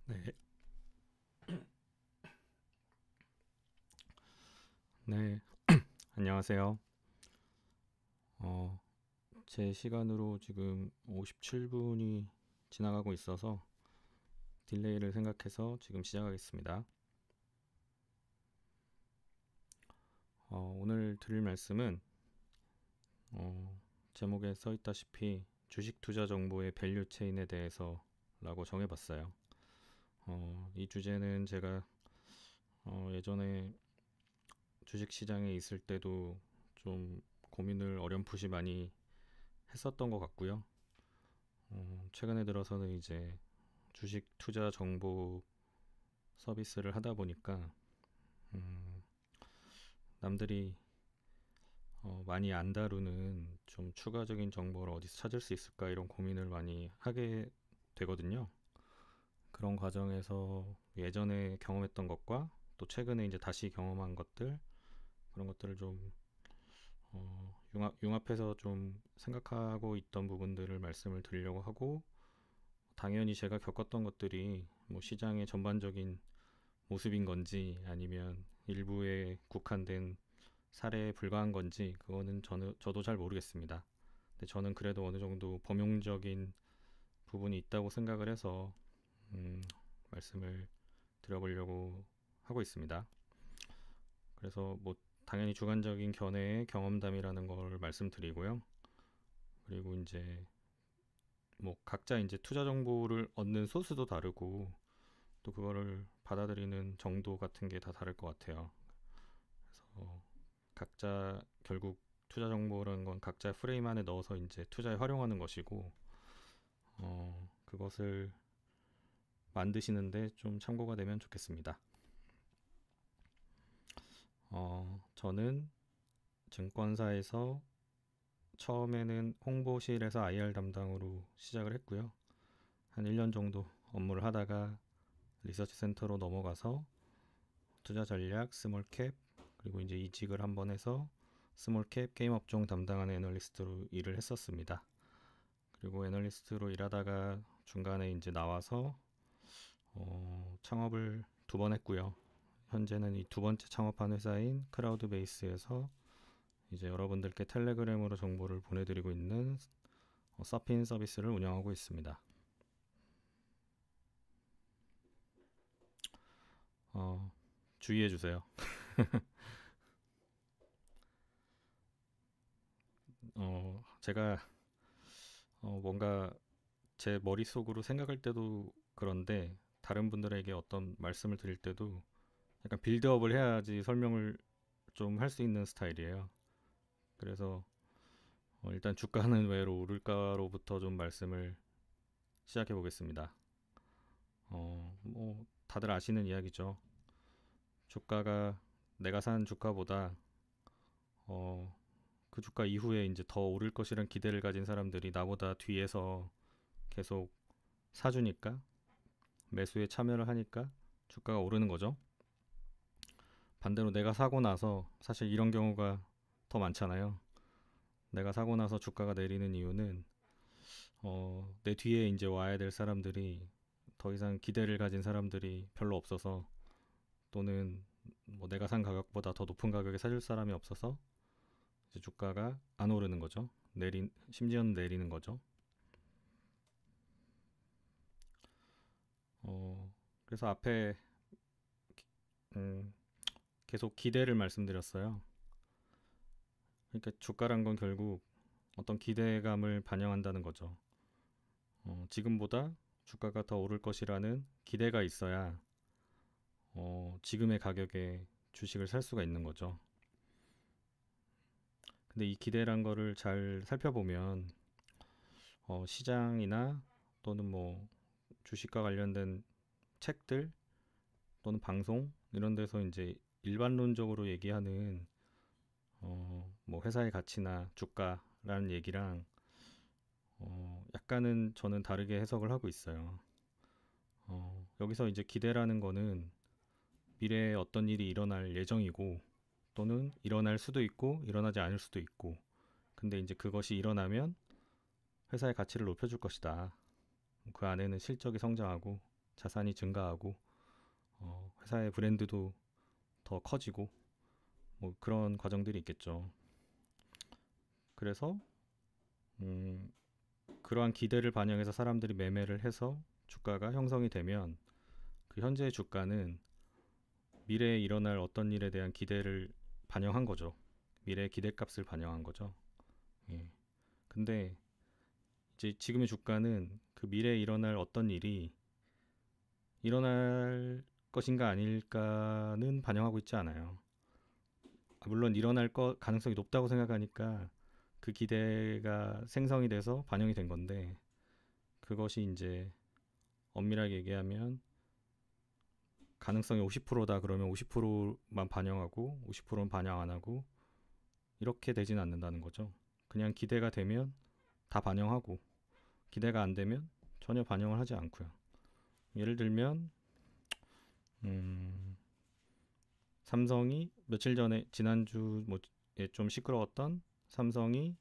네, 네, 안녕하세요. 어, 제 시간으로 지금 57분이 지나가고 있어서 딜레이를 생각해서 지금 시작하겠습니다. 오늘 드릴 말씀은 제목에 써 있다시피 주식 투자 정보의 밸류 체인에 대해서라고 정해봤어요. 이 주제는 제가 예전에 주식 시장에 있을 때도 좀 고민을 어렴풋이 많이 했었던 것 같고요. 최근에 들어서는 이제 주식 투자 정보 서비스를 하다 보니까 음, 남들이 많이 안 다루는 좀 추가적인 정보를 어디서 찾을 수 있을까 이런 고민을 많이 하게 되거든요. 그런 과정에서 예전에 경험했던 것과 또 최근에 이제 다시 경험한 것들 그런 것들을 좀 융합해서 좀 생각하고 있던 부분들을 말씀을 드리려고 하고, 당연히 제가 겪었던 것들이 뭐 시장의 전반적인 모습인 건지 아니면 일부에 국한된 사례에 불과한 건지 그거는 저도 잘 모르겠습니다. 근데 저는 그래도 어느 정도 범용적인 부분이 있다고 생각을 해서 음, 말씀을 드려보려고 하고 있습니다. 그래서 뭐 당연히 주관적인 견해의 경험담이라는 걸 말씀드리고요. 그리고 이제 뭐 각자 이제 투자 정보를 얻는 소스도 다르고 또 그거를 받아들이는 정도 같은 게 다 다를 것 같아요. 그래서 각자 결국 투자 정보라는 건 각자 프레임 안에 넣어서 이제 투자에 활용하는 것이고, 그것을 만드시는데 좀 참고가 되면 좋겠습니다. 저는 증권사에서 처음에는 홍보실에서 IR 담당으로 시작을 했고요. 한 1년 정도 업무를 하다가 리서치 센터로 넘어가서 투자 전략, 스몰캡, 그리고 이제 이직을 한번 해서 스몰캡 게임 업종 담당하는 애널리스트로 일을 했었습니다. 그리고 애널리스트로 일하다가 중간에 이제 나와서 창업을 2번 했고요. 현재는 이 두 번째 창업한 회사인 크라우드베이스에서 이제 여러분들께 텔레그램으로 정보를 보내드리고 있는 서핀 서비스를 운영하고 있습니다. 주의해 주세요. 제가 뭔가 제 머릿속으로 생각할 때도 그런데 다른 분들에게 어떤 말씀을 드릴 때도 약간 빌드업을 해야지 설명을 좀 할 수 있는 스타일이에요. 그래서 일단 주가는 왜 오를까로부터 좀 말씀을 시작해 보겠습니다. 뭐 다들 아시는 이야기죠. 주가가 내가 산 주가보다 어, 그 주가 이후에 이제 더 오를 것이란 기대를 가진 사람들이 나보다 뒤에서 계속 사주니까, 매수에 참여를 하니까 주가가 오르는 거죠. 반대로 내가 사고 나서, 사실 이런 경우가 더 많잖아요. 내가 사고 나서 주가가 내리는 이유는 내 뒤에 이제 와야 될 사람들이, 더 이상 기대를 가진 사람들이 별로 없어서, 또는 뭐 내가 산 가격보다 더 높은 가격에 사줄 사람이 없어서 이제 주가가 안 오르는 거죠. 심지어는 내리는 거죠. 그래서 앞에 음, 계속 기대를 말씀드렸어요. 그러니까 주가란 건 결국 어떤 기대감을 반영한다는 거죠. 지금보다 주가가 더 오를 것이라는 기대가 있어야 지금의 가격에 주식을 살 수가 있는 거죠. 근데 이 기대란 거를 잘 살펴보면 시장이나 또는 뭐 주식과 관련된 책들 또는 방송 이런 데서 이제 일반론적으로 얘기하는 뭐 회사의 가치나 주가라는 얘기랑 약간은 저는 다르게 해석을 하고 있어요. 여기서 이제 기대라는 거는 미래에 어떤 일이 일어날 예정이고, 또는 일어날 수도 있고 일어나지 않을 수도 있고, 근데 이제 그것이 일어나면 회사의 가치를 높여줄 것이다. 그 안에는 실적이 성장하고 자산이 증가하고 회사의 브랜드도 더 커지고 뭐 그런 과정들이 있겠죠. 그래서 그러한 기대를 반영해서 사람들이 매매를 해서 주가가 형성이 되면 그 현재의 주가는 미래에 일어날 어떤 일에 대한 기대를 반영한 거죠. 미래의 기대값을 반영한 거죠. 예. 근데 이제 지금의 주가는 그 미래에 일어날 어떤 일이 일어날 것인가 아닐까는 반영하고 있지 않아요. 물론 일어날 가능성이 높다고 생각하니까 그 기대가 생성이 돼서 반영이 된 건데, 그것이 이제 엄밀하게 얘기하면 가능성이 50%다 그러면 50%만 반영하고 50%는 반영 안 하고 이렇게 되진 않는다는 거죠. 그냥 기대가 되면 다 반영하고 기대가 안 되면 전혀 반영을 하지 않고요. 예를 들면 삼성이 며칠 전에 지난주 뭐에 좀 시끄러웠던 삼성이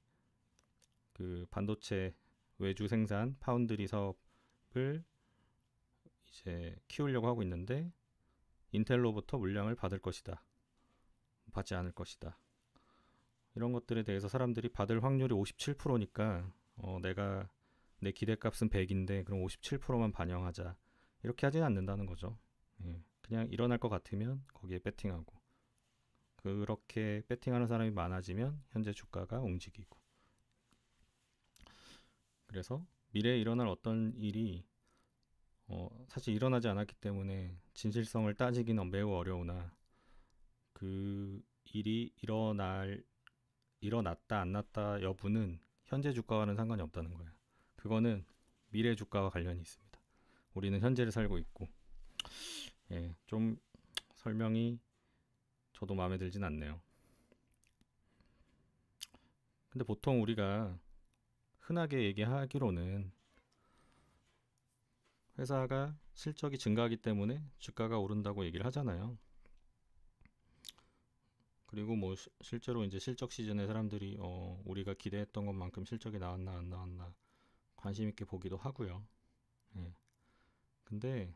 그 반도체 외주 생산 파운드리 사업을 이제 키우려고 하고 있는데 인텔로부터 물량을 받을 것이다, 받지 않을 것이다, 이런 것들에 대해서 사람들이 받을 확률이 57%니까 내가 내 기대값은 100인데 그럼 57%만 반영하자, 이렇게 하진 않는다는 거죠. 예, 그냥 일어날 것 같으면 거기에 배팅하고, 그렇게 배팅하는 사람이 많아지면 현재 주가가 움직이고, 그래서 미래에 일어날 어떤 일이 사실 일어나지 않았기 때문에 진실성을 따지기는 매우 어려우나 그 일이 일어났다 안 났다 여부는 현재 주가와는 상관이 없다는 거예요. 그거는 미래 주가와 관련이 있습니다. 우리는 현재를 살고 있고. 예, 좀 설명이 저도 마음에 들진 않네요. 근데 보통 우리가 흔하게 얘기하기로는 회사가 실적이 증가하기 때문에 주가가 오른다고 얘기를 하잖아요. 그리고 뭐 실제로 이제 실적 시즌에 사람들이 우리가 기대했던 것만큼 실적이 나왔나 안 나왔나 관심 있게 보기도 하고요. 예. 근데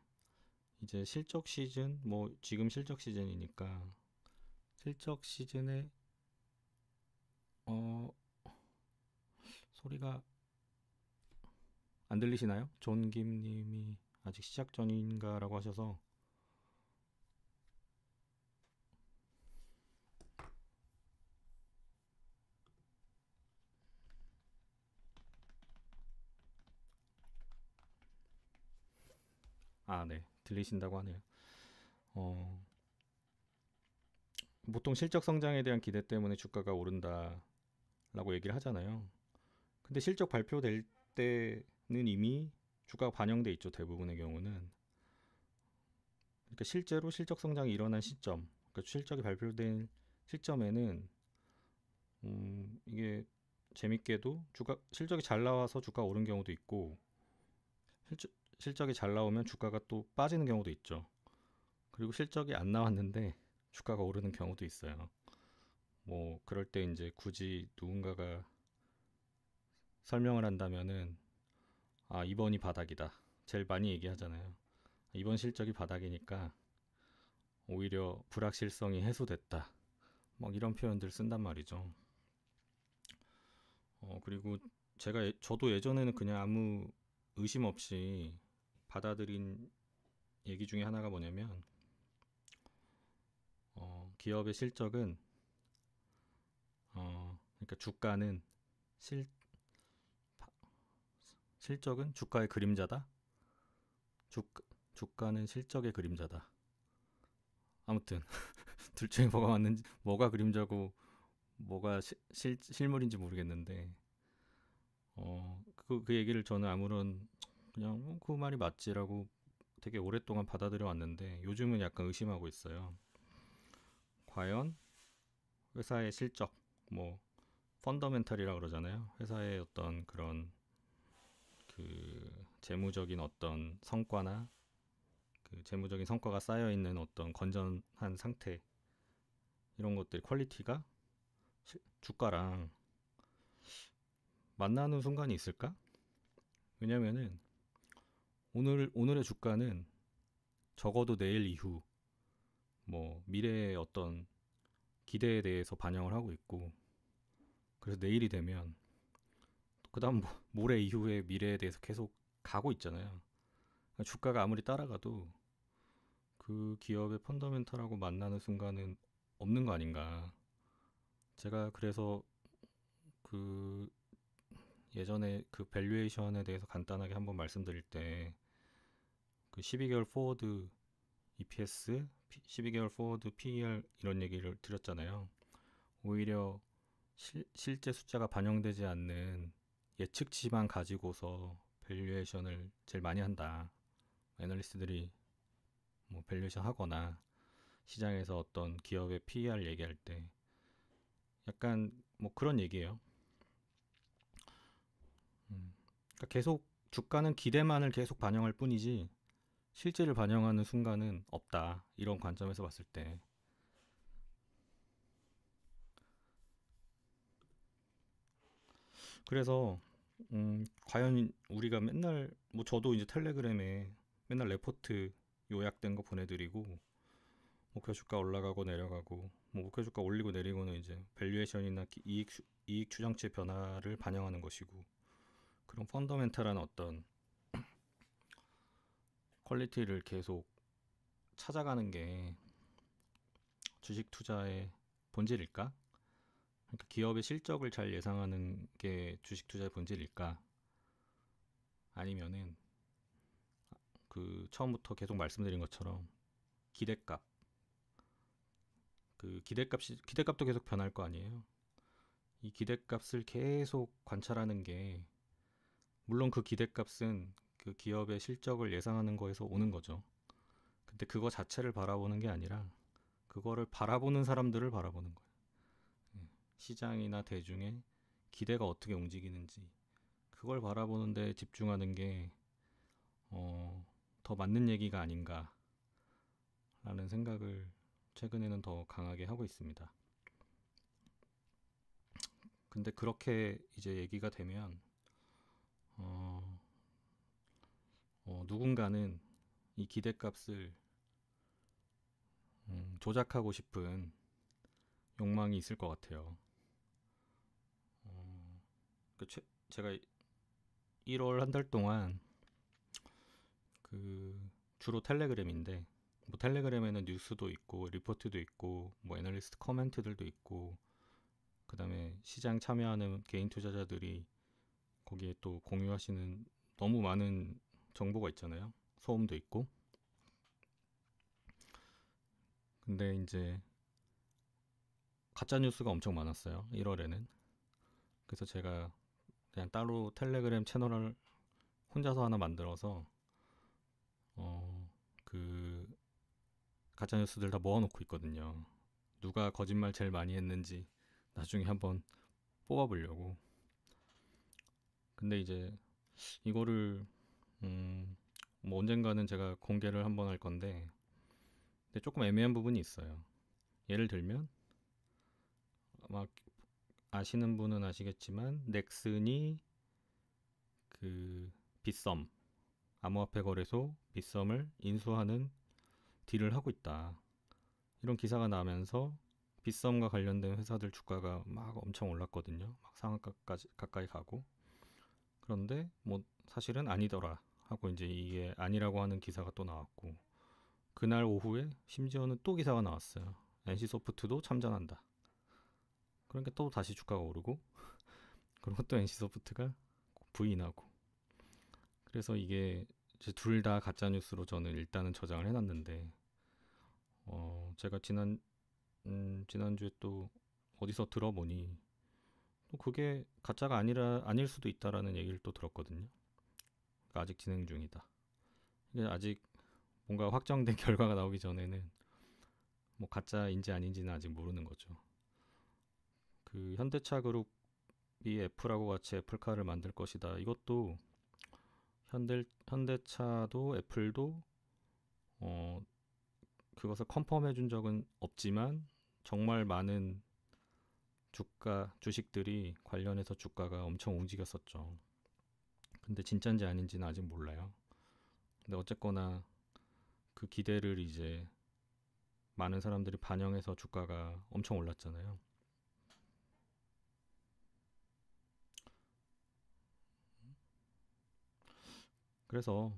이제 실적 시즌, 뭐 지금 실적 시즌이니까 실적 시즌에 어 소리가 안 들리시나요? 존김님이 아직 시작 전인가라고 하셔서. 아, 네, 들리신다고 하네요. 어, 보통 실적 성장에 대한 기대 때문에 주가가 오른다라고 얘기를 하잖아요. 근데 실적 발표될 때는 이미 주가가 반영돼 있죠, 대부분의 경우는. 그러니까 실제로 실적 성장이 일어난 시점, 그러니까 실적이 발표된 시점에는 이게 재밌게도 실적이 잘 나와서 주가가 오른 경우도 있고, 실적, 실적이 잘 나오면 주가가 또 빠지는 경우도 있죠. 그리고 실적이 안 나왔는데 주가가 오르는 경우도 있어요. 뭐 그럴 때 이제 굳이 누군가가 설명을 한다면은 이번이 바닥이다, 제일 많이 얘기하잖아요. 이번 실적이 바닥이니까 오히려 불확실성이 해소됐다, 막 이런 표현들 쓴단 말이죠. 그리고 저도 예전에는 그냥 아무 의심 없이 받아들인 얘기 중에 하나가 뭐냐면 기업의 실적은 그러니까 주가는 실 실적은 주가의 그림자다. 주, 주가는 실적의 그림자다. 아무튼 둘 중에 뭐가 맞는지, 뭐가 그림자고 뭐가 실물인지 모르겠는데 그 얘기를 저는 아무런 그냥 그 말이 맞지라고 되게 오랫동안 받아들여 왔는데 요즘은 약간 의심하고 있어요. 과연 회사의 실적, 뭐 펀더멘탈이라 그러잖아요. 회사의 어떤 그런 그 재무적인 어떤 성과나 그 재무적인 성과가 쌓여 있는 어떤 건전한 상태, 이런 것들 퀄리티가 주가랑 만나는 순간이 있을까? 왜냐면은 오늘의 주가는 적어도 내일 이후 뭐 미래의 어떤 기대에 대해서 반영을 하고 있고, 그래서 내일이 되면 그다음 모레 이후의 미래에 대해서 계속 가고 있잖아요. 그러니까 주가가 아무리 따라가도 그 기업의 펀더멘탈하고 만나는 순간은 없는 거 아닌가. 제가 그래서 그 예전에 그 밸류에이션에 대해서 간단하게 한번 말씀드릴 때 그 12개월 포워드 EPS, 12개월 포워드 PER 이런 얘기를 드렸잖아요. 오히려 실제 숫자가 반영되지 않는 예측치만 가지고서 밸류에이션을 제일 많이 한다. 애널리스트들이 뭐 밸류에이션 하거나 시장에서 어떤 기업의 PER 얘기할 때 약간 뭐 그런 얘기예요. 그러니까 계속 주가는 기대만을 계속 반영할 뿐이지 실제를 반영하는 순간은 없다. 이런 관점에서 봤을 때. 그래서 과연 우리가 맨날 뭐 저도 이제 텔레그램에 맨날 레포트 요약된 거 보내드리고 목표 주가 올라가고 내려가고 뭐 목표 주가 올리고 내리고는 이제 밸류에이션이나 이익 추정치 변화를 반영하는 것이고, 그런 펀더멘탈한 어떤 퀄리티를 계속 찾아가는 게 주식 투자의 본질일까? 그러니까 기업의 실적을 잘 예상하는 게 주식 투자의 본질일까? 아니면은 그 처음부터 계속 말씀드린 것처럼 기대값, 그 기대값도 계속 변할 거 아니에요. 이 기대값을 계속 관찰하는 게, 물론 그 기대값은 그 기업의 실적을 예상하는 거에서 오는 거죠. 근데 그거 자체를 바라보는 게 아니라 그거를 바라보는 사람들을 바라보는 거예요. 시장이나 대중의 기대가 어떻게 움직이는지 그걸 바라보는 데 집중하는 게 더 맞는 얘기가 아닌가라는 생각을 최근에는 더 강하게 하고 있습니다. 근데 그렇게 이제 얘기가 되면 누군가는 이 기대값을 조작하고 싶은 욕망이 있을 것 같아요. 그 제가 1월 한 달 동안 그 주로 텔레그램인데, 뭐 텔레그램에는 뉴스도 있고 리포트도 있고 뭐 애널리스트 커멘트들도 있고, 그 다음에 시장 참여하는 개인 투자자들이 거기에 또 공유하시는 너무 많은 정보가 있잖아요. 소음도 있고. 근데 이제 가짜 뉴스가 엄청 많았어요. 1월에는. 그래서 제가 그냥 따로 텔레그램 채널을 혼자서 하나 만들어서 그 가짜 뉴스들 다 모아놓고 있거든요. 누가 거짓말 제일 많이 했는지 나중에 한번 뽑아보려고. 근데 이제 이거를 뭐 언젠가는 제가 공개를 한번 할 건데, 근데 조금 애매한 부분이 있어요. 예를 들면 막 아시는 분은 아시겠지만 넥슨이 그 빗썸, 암호화폐 거래소 빗썸을 인수하는 딜을 하고 있다. 이런 기사가 나면서 빗썸과 관련된 회사들 주가가 막 엄청 올랐거든요. 막 상한가까지 가까이 가고. 그런데 뭐 사실은 아니더라 하고 이제 이게 아니라고 하는 기사가 또 나왔고, 그날 오후에 심지어는 또 기사가 나왔어요. NC소프트도 참전한다. 그러니까 또 다시 주가가 오르고, 그리고 또 NC소프트가 부인하고. 그래서 이게 둘 다 가짜 뉴스로 저는 일단은 저장을 해놨는데, 제가 지난주에 또 어디서 들어보니 또 그게 가짜가 아닐 수도 있다라는 얘기를 또 들었거든요. 그러니까 아직 진행 중이다. 이게 아직 뭔가 확정된 결과가 나오기 전에는 뭐 가짜인지 아닌지는 아직 모르는 거죠. 그 현대차 그룹이 애플하고 같이 애플카를 만들 것이다. 이것도 현대차도 애플도 어, 그것을 컨펌해 준 적은 없지만 정말 많은 주식들이 관련해서 주가가 엄청 움직였었죠. 근데 진짜인지 아닌지는 아직 몰라요. 근데 어쨌거나 그 기대를 이제 많은 사람들이 반영해서 주가가 엄청 올랐잖아요. 그래서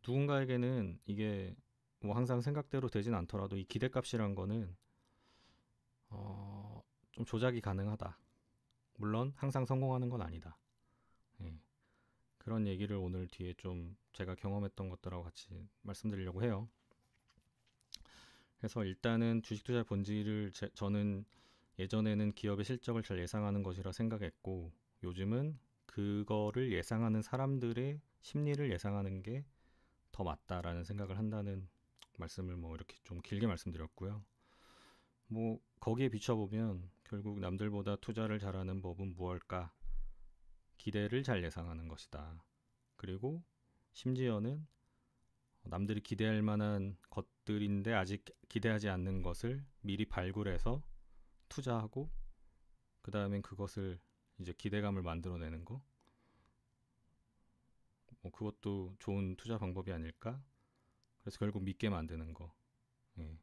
누군가에게는 이게 뭐 항상 생각대로 되진 않더라도 이 기대값이란 거는 좀 조작이 가능하다. 물론 항상 성공하는 건 아니다. 예, 그런 얘기를 오늘 뒤에 좀 제가 경험했던 것들하고 같이 말씀드리려고 해요. 그래서 일단은 주식 투자의 본질을 저는 예전에는 기업의 실적을 잘 예상하는 것이라 생각했고 요즘은 그거를 예상하는 사람들의 심리를 예상하는 게 더 맞다라는 생각을 한다는 말씀을 뭐 이렇게 좀 길게 말씀드렸고요. 뭐 거기에 비춰보면 결국 남들보다 투자를 잘하는 법은 무엇일까? 기대를 잘 예상하는 것이다. 그리고 심지어는 남들이 기대할 만한 것들인데 아직 기대하지 않는 것을 미리 발굴해서 투자하고 그 다음엔 그것을 이제 기대감을 만들어내는 거. 뭐 그것도 좋은 투자 방법이 아닐까? 그래서 결국 믿게 만드는 거. 예,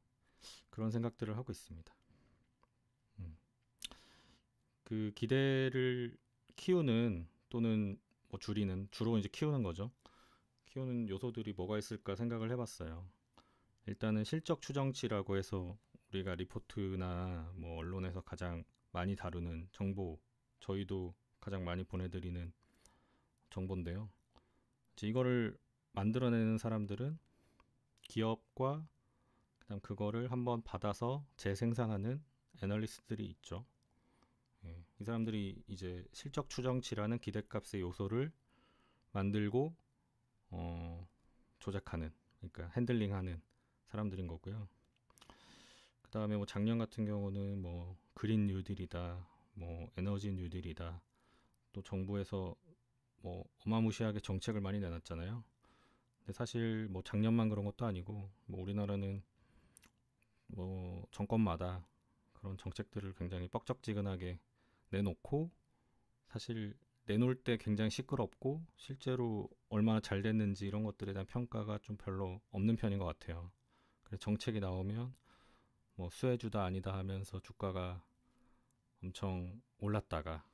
그런 생각들을 하고 있습니다. 음. 그 기대를 키우는 또는 뭐 줄이는 주로 이제 키우는 거죠. 키우는 요소들이 뭐가 있을까 생각을 해봤어요. 일단은 실적 추정치라고 해서 우리가 리포트나 뭐 언론에서 가장 많이 다루는 정보, 저희도 가장 많이 보내드리는 정보인데요. 이제 이거를 만들어내는 사람들은 기업과 그다음 그거를 한번 받아서 재생산하는 애널리스트들이 있죠. 예, 이 사람들이 이제 실적 추정치라는 기대값의 요소를 만들고 조작하는, 그러니까 핸들링하는 사람들인 거고요. 그 다음에 뭐 작년 같은 경우는 뭐 그린 뉴딜이다, 뭐 에너지 뉴딜이다, 또 정부에서 뭐 어마무시하게 정책을 많이 내놨잖아요. 근데 사실 뭐 작년만 그런 것도 아니고 뭐 우리나라는 뭐 정권마다 그런 정책들을 굉장히 뻑적지근하게 내놓고 사실 내놓을 때 굉장히 시끄럽고 실제로 얼마나 잘 됐는지 이런 것들에 대한 평가가 좀 별로 없는 편인 것 같아요. 그래서 정책이 나오면 뭐 수혜주다 아니다 하면서 주가가 엄청 올랐다가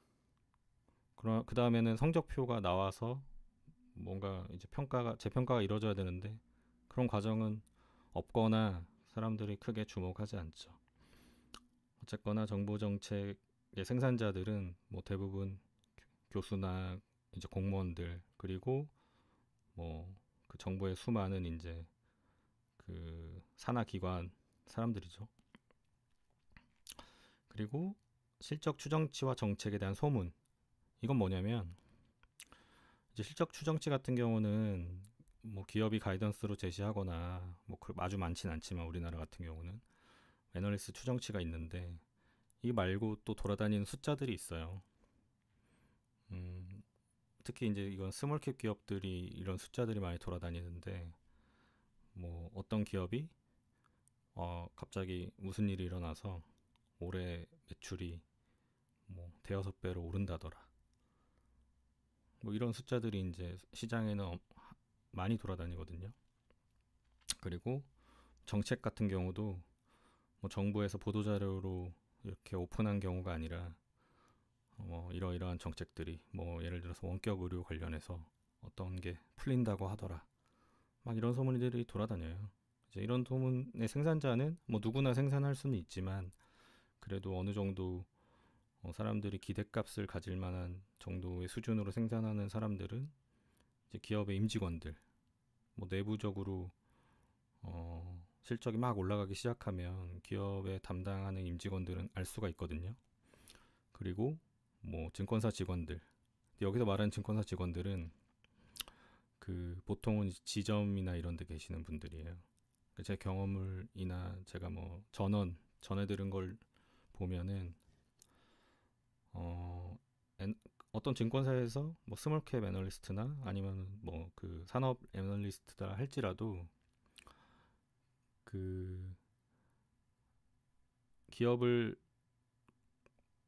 그 다음에는 성적표가 나와서 뭔가 이제 재평가가 이루어져야 되는데 그런 과정은 없거나 사람들이 크게 주목하지 않죠. 어쨌거나 정보 정책의 생산자들은 뭐 대부분 교수나 이제 공무원들 그리고 뭐 그 정부의 수많은 이제 그 산하 기관 사람들이죠. 그리고 실적 추정치와 정책에 대한 소문. 이건 뭐냐면 이제 실적 추정치 같은 경우는 뭐 기업이 가이던스로 제시하거나 뭐 아주 많진 않지만 우리나라 같은 경우는 애널리스트 추정치가 있는데 이 말고 또 돌아다니는 숫자들이 있어요. 특히 이제 이건 스몰캡 기업들이 이런 숫자들이 많이 돌아다니는데 뭐 어떤 기업이 갑자기 무슨 일이 일어나서 올해 매출이 뭐 대여섯 배로 오른다더라. 뭐 이런 숫자들이 이제 시장에는 많이 돌아다니거든요. 그리고 정책 같은 경우도 뭐 정부에서 보도자료로 이렇게 오픈한 경우가 아니라 이러이러한 정책들이 뭐 예를 들어서 원격 의료 관련해서 어떤 게 풀린다고 하더라. 막 이런 소문들이 돌아다녀요. 이제 이런 소문의 생산자는 뭐 누구나 생산할 수는 있지만 그래도 어느 정도 사람들이 기대값을 가질 만한 정도의 수준으로 생산하는 사람들은 이제 기업의 임직원들, 뭐 내부적으로 실적이 막 올라가기 시작하면 기업에 담당하는 임직원들은 알 수가 있거든요. 그리고 뭐 증권사 직원들, 여기서 말하는 증권사 직원들은 그 보통은 지점이나 이런 데 계시는 분들이에요. 제 경험을이나 제가 뭐 전해 들은 걸 보면은 어, 어떤 증권사에서 뭐 스몰캡 애널리스트나 아니면 뭐 그 산업 애널리스트다 할지라도 그 기업을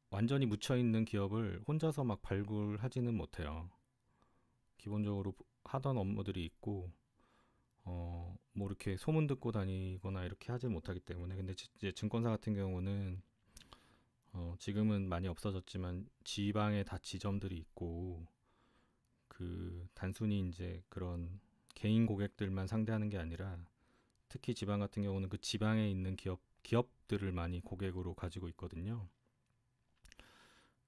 완전히 묻혀 있는 기업을 혼자서 막 발굴하지는 못해요. 기본적으로 하던 업무들이 있고 뭐 이렇게 소문 듣고 다니거나 이렇게 하지 못하기 때문에. 근데 이제 증권사 같은 경우는 지금은 많이 없어졌지만 지방에 다 지점들이 있고, 그 단순히 이제 그런 개인 고객들만 상대하는 게 아니라 특히 지방 같은 경우는 그 지방에 있는 기업들을 많이 고객으로 가지고 있거든요.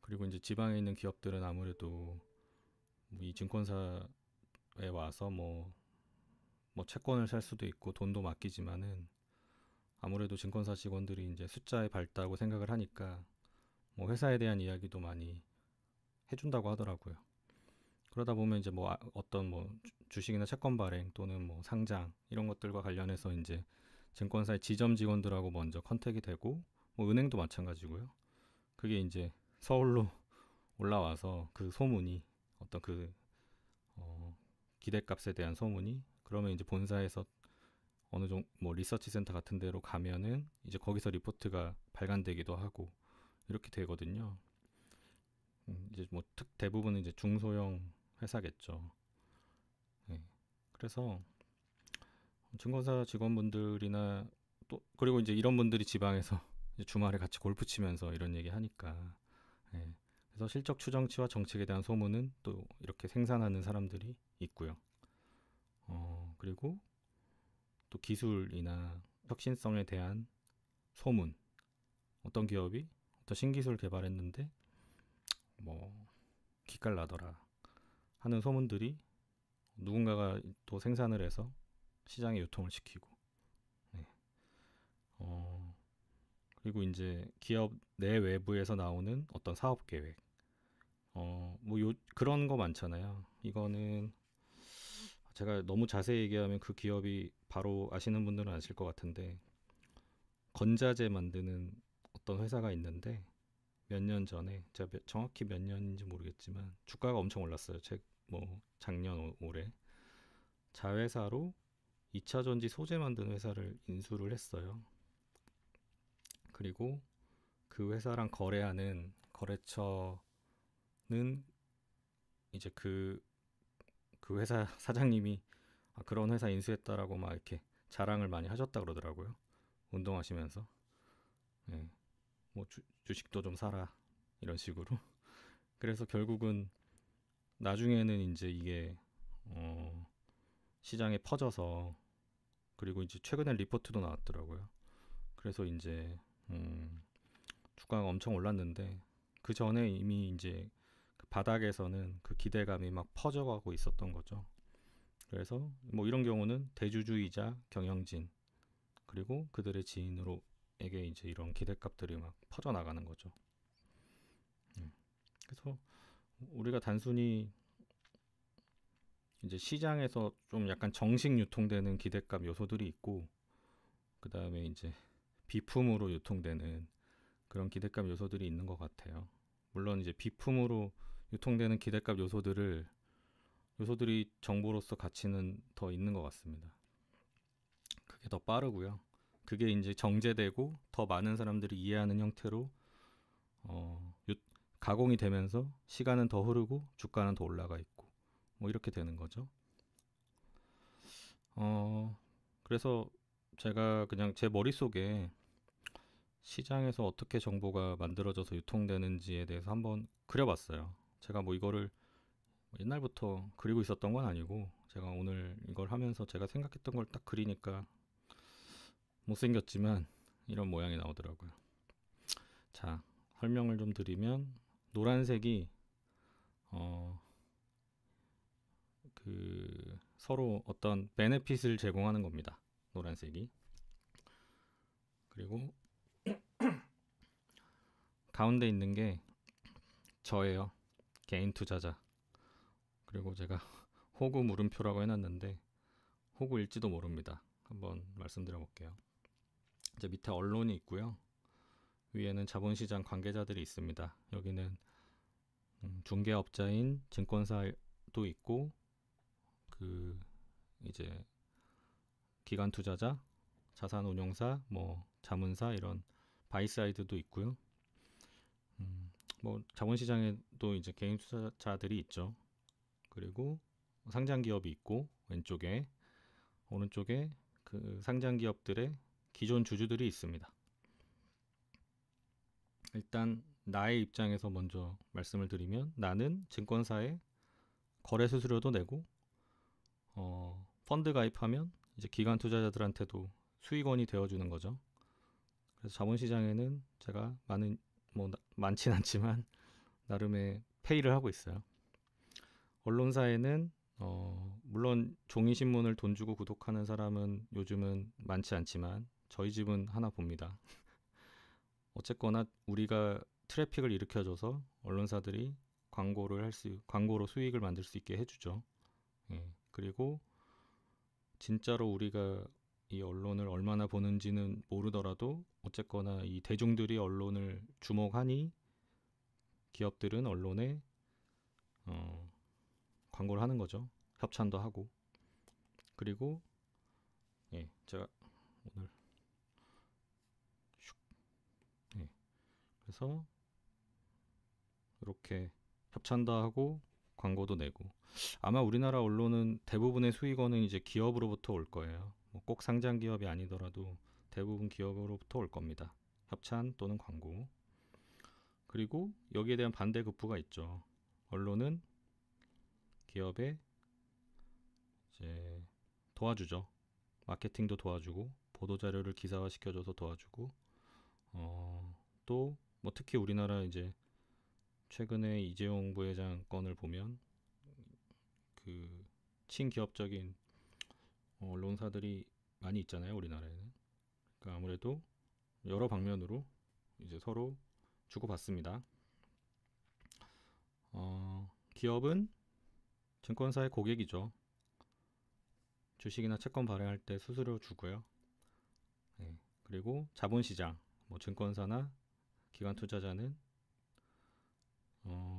그리고 이제 지방에 있는 기업들은 아무래도 이 증권사에 와서 뭐 채권을 살 수도 있고 돈도 맡기지만은, 아무래도 증권사 직원들이 이제 숫자에 밝다고 생각을 하니까 뭐 회사에 대한 이야기도 많이 해준다고 하더라고요. 그러다 보면 이제 뭐 어떤 뭐 주식이나 채권 발행 또는 뭐 상장 이런 것들과 관련해서 이제 증권사의 지점 직원들하고 먼저 컨택이 되고, 뭐 은행도 마찬가지고요. 그게 이제 서울로 올라와서 그 소문이, 어떤 그 어, 기대값에 대한 소문이, 그러면 이제 본사에서 어느 정도 뭐 리서치 센터 같은 데로 가면은 이제 거기서 리포트가 발간되기도 하고 이렇게 되거든요. 이제 뭐 대부분은 이제 중소형 회사겠죠. 네. 그래서 증권사 직원분들이나, 또 그리고 이제 이런 분들이 지방에서 이제 주말에 같이 골프 치면서 이런 얘기 하니까, 예. 그래서 실적 추정치와 정책에 대한 소문은 또 이렇게 생산하는 사람들이 있고요. 그리고 또 기술이나 혁신성에 대한 소문, 어떤 기업이 어떤 신기술 개발했는데 뭐 기깔 나더라 하는 소문들이 누군가가 또 생산을 해서 시장에 유통을 시키고, 네. 어, 그리고 이제 기업 내 외부에서 나오는 어떤 사업 계획, 뭐 그런 거 많잖아요. 이거는 제가 너무 자세히 얘기하면 그 기업이 바로 아시는 분들은 아실 것 같은데, 건자재 만드는 어떤 회사가 있는데, 몇 년 전에, 제가 정확히 몇 년인지 모르겠지만 주가가 엄청 올랐어요. 뭐 작년 올해 자회사로 2차 전지 소재 만드는 회사를 인수를 했어요. 그리고 그 회사랑 거래하는 거래처는 이제 그 회사 사장님이 그런 회사 인수했다라고 막 이렇게 자랑을 많이 하셨다 그러더라고요. 운동하시면서. 네. 뭐 주식도 좀 사라 이런 식으로. 그래서 결국은 나중에는 이제 이게 시장에 퍼져서, 그리고 이제 최근에 리포트도 나왔더라고요. 그래서 이제 주가가 엄청 올랐는데, 그 전에 이미 이제 그 바닥에서는 그 기대감이 막 퍼져가고 있었던 거죠. 그래서 뭐 이런 경우는 대주주이자 경영진 그리고 그들의 지인으로에게 이제 이런 기대값들이 막 퍼져 나가는 거죠. 그래서 우리가 단순히 이제 시장에서 좀 약간 정식 유통되는 기대값 요소들이 있고, 그 다음에 이제 비품으로 유통되는 그런 기대값 요소들이 있는 것 같아요. 물론 이제 비품으로 유통되는 기대값 요소들이 정보로서 가치는 더 있는 것 같습니다. 그게 더 빠르고요. 그게 이제 정제되고 더 많은 사람들이 이해하는 형태로 가공이 되면서 시간은 더 흐르고 주가는 더 올라가 있고, 뭐 이렇게 되는 거죠. 그래서 제가 그냥 제 머릿속에 시장에서 어떻게 정보가 만들어져서 유통되는지에 대해서 한번 그려봤어요. 제가 뭐 이거를 옛날부터 그리고 있었던 건 아니고, 제가 오늘 이걸 하면서 제가 생각했던 걸 딱 그리니까 못생겼지만 이런 모양이 나오더라고요. 자, 설명을 좀 드리면, 노란색이 그 서로 어떤 베네핏을 제공하는 겁니다. 노란색이. 그리고 가운데 있는 게 저예요. 개인 투자자. 그리고 제가 호구 물음표라고 해놨는데 호구일지도 모릅니다. 한번 말씀드려 볼게요. 이제 밑에 언론이 있고요. 위에는 자본시장 관계자들이 있습니다. 여기는 중개업자인 증권사도 있고, 그 이제 기관 투자자, 자산운용사, 뭐 자문사, 이런 바이사이드도 있고요. 뭐 자본시장에도 이제 개인 투자자들이 있죠. 그리고 상장 기업이 있고 왼쪽에, 오른쪽에 그 상장 기업들의 기존 주주들이 있습니다. 일단 나의 입장에서 먼저 말씀을 드리면 나는 증권사에 거래 수수료도 내고 펀드 가입하면 이제 기관 투자자들한테도 수익원이 되어주는 거죠. 그래서 자본시장에는 제가 많진 않지만 나름의 페이를 하고 있어요. 언론사에는 물론 종이신문을 돈 주고 구독하는 사람은 요즘은 많지 않지만 저희 집은 하나 봅니다. 어쨌거나 우리가 트래픽을 일으켜줘서 언론사들이 광고로 수익을 만들 수 있게 해주죠. 예. 그리고 진짜로 우리가 이 언론을 얼마나 보는지는 모르더라도 어쨌거나 이 대중들이 언론을 주목하니 기업들은 언론에 광고를 하는 거죠. 협찬도 하고. 그리고 제가 오늘 그래서 이렇게 협찬도 하고 광고도 내고 아마 우리나라 언론은 대부분의 수익원은 이제 기업으로부터 올 거예요. 꼭 상장 기업이 아니더라도 대부분 기업으로부터 올 겁니다. 협찬 또는 광고. 그리고 여기에 대한 반대급부가 있죠. 언론은 기업에 이제 도와주죠. 마케팅도 도와주고 보도자료를 기사화시켜줘서 도와주고 또 뭐 특히 우리나라 이제 최근에 이재용 부회장 건을 보면 그 친기업적인 언론사들이 많이 있잖아요, 우리나라에는. 그러니까 아무래도 여러 방면으로 이제 서로 주고받습니다. 기업은 증권사의 고객이죠. 주식이나 채권 발행할 때 수수료 주고요. 그리고 자본시장, 뭐 증권사나 기관 투자자는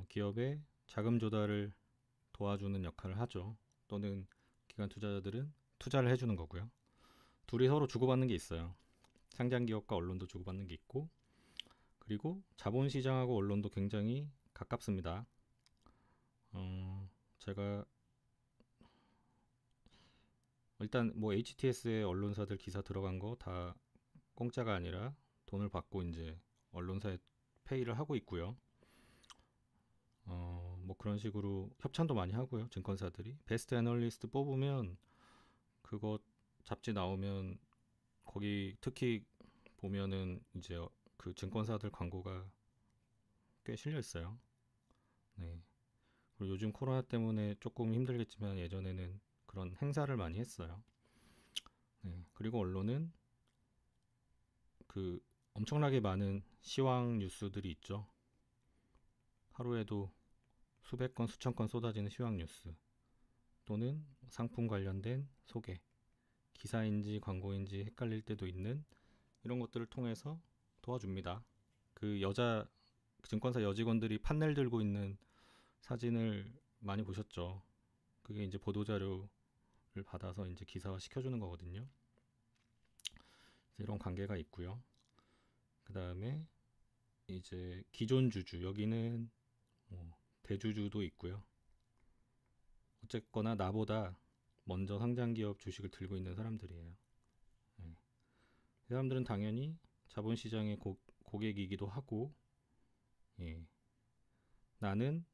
기업의 자금 조달을 도와주는 역할을 하죠. 또는 기관 투자자들은 투자를 해주는 거고요. 둘이 서로 주고받는 게 있어요. 상장 기업과 언론도 주고받는 게 있고, 그리고 자본시장하고 언론도 굉장히 가깝습니다. 제가 일단 뭐 HTS에 언론사들 기사 들어간 거 다 공짜가 아니라 돈을 받고 이제 언론사에 페이를 하고 있고요. 뭐 그런 식으로 협찬도 많이 하고요. 증권사들이 베스트 애널리스트 뽑으면 그거 잡지 나오면 거기 특히 보면은 이제 그 증권사들 광고가 꽤 실려 있어요. 네. 그리고 요즘 코로나 때문에 조금 힘들겠지만 예전에는 그런 행사를 많이 했어요. 네. 그리고 언론은 그 엄청나게 많은 시황 뉴스들이 있죠. 하루에도 수백 건, 수천 건 쏟아지는 시황 뉴스 또는 상품 관련된 소개, 기사인지 광고인지 헷갈릴 때도 있는 이런 것들을 통해서 도와줍니다. 그 증권사 여직원들이 판넬 들고 있는 사진을 많이 보셨죠? 그게 이제 보도자료를 받아서 이제 기사화 시켜주는 거거든요. 이런 관계가 있고요. 그 다음에 이제 기존 주주, 여기는 뭐 대주주도 있고요. 어쨌거나 나보다 먼저 상장기업 주식을 들고 있는 사람들이에요. 이 사람들은 당연히 자본시장의 고객이기도 하고, 나는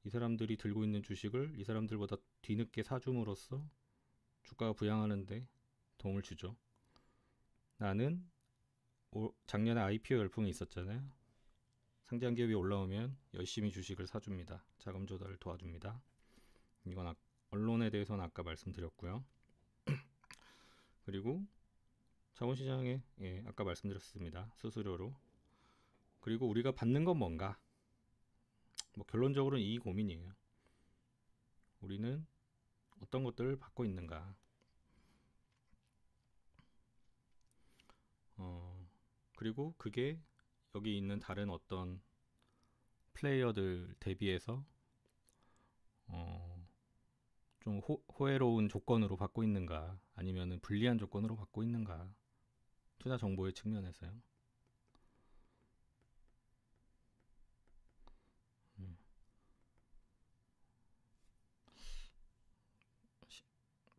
이 사람들이 들고 있는 주식을 이 사람들보다 뒤늦게 사줌으로써 주가가 부양하는데 도움을 주죠. 나는 작년에 IPO 열풍이 있었잖아요. 상장기업이 올라오면 열심히 주식을 사줍니다. 자금 조달을 도와줍니다. 이건 언론에 대해서는 아까 말씀드렸고요. 그리고 자본시장에 아까 말씀드렸습니다. 수수료로. 그리고 우리가 받는 건 뭔가? 뭐 결론적으로는 이 고민이에요. 우리는 어떤 것들을 받고 있는가? 그리고 그게 여기 있는 다른 어떤 플레이어들 대비해서 좀 호혜로운 조건으로 받고 있는가? 아니면 불리한 조건으로 받고 있는가? 투자 정보의 측면에서요.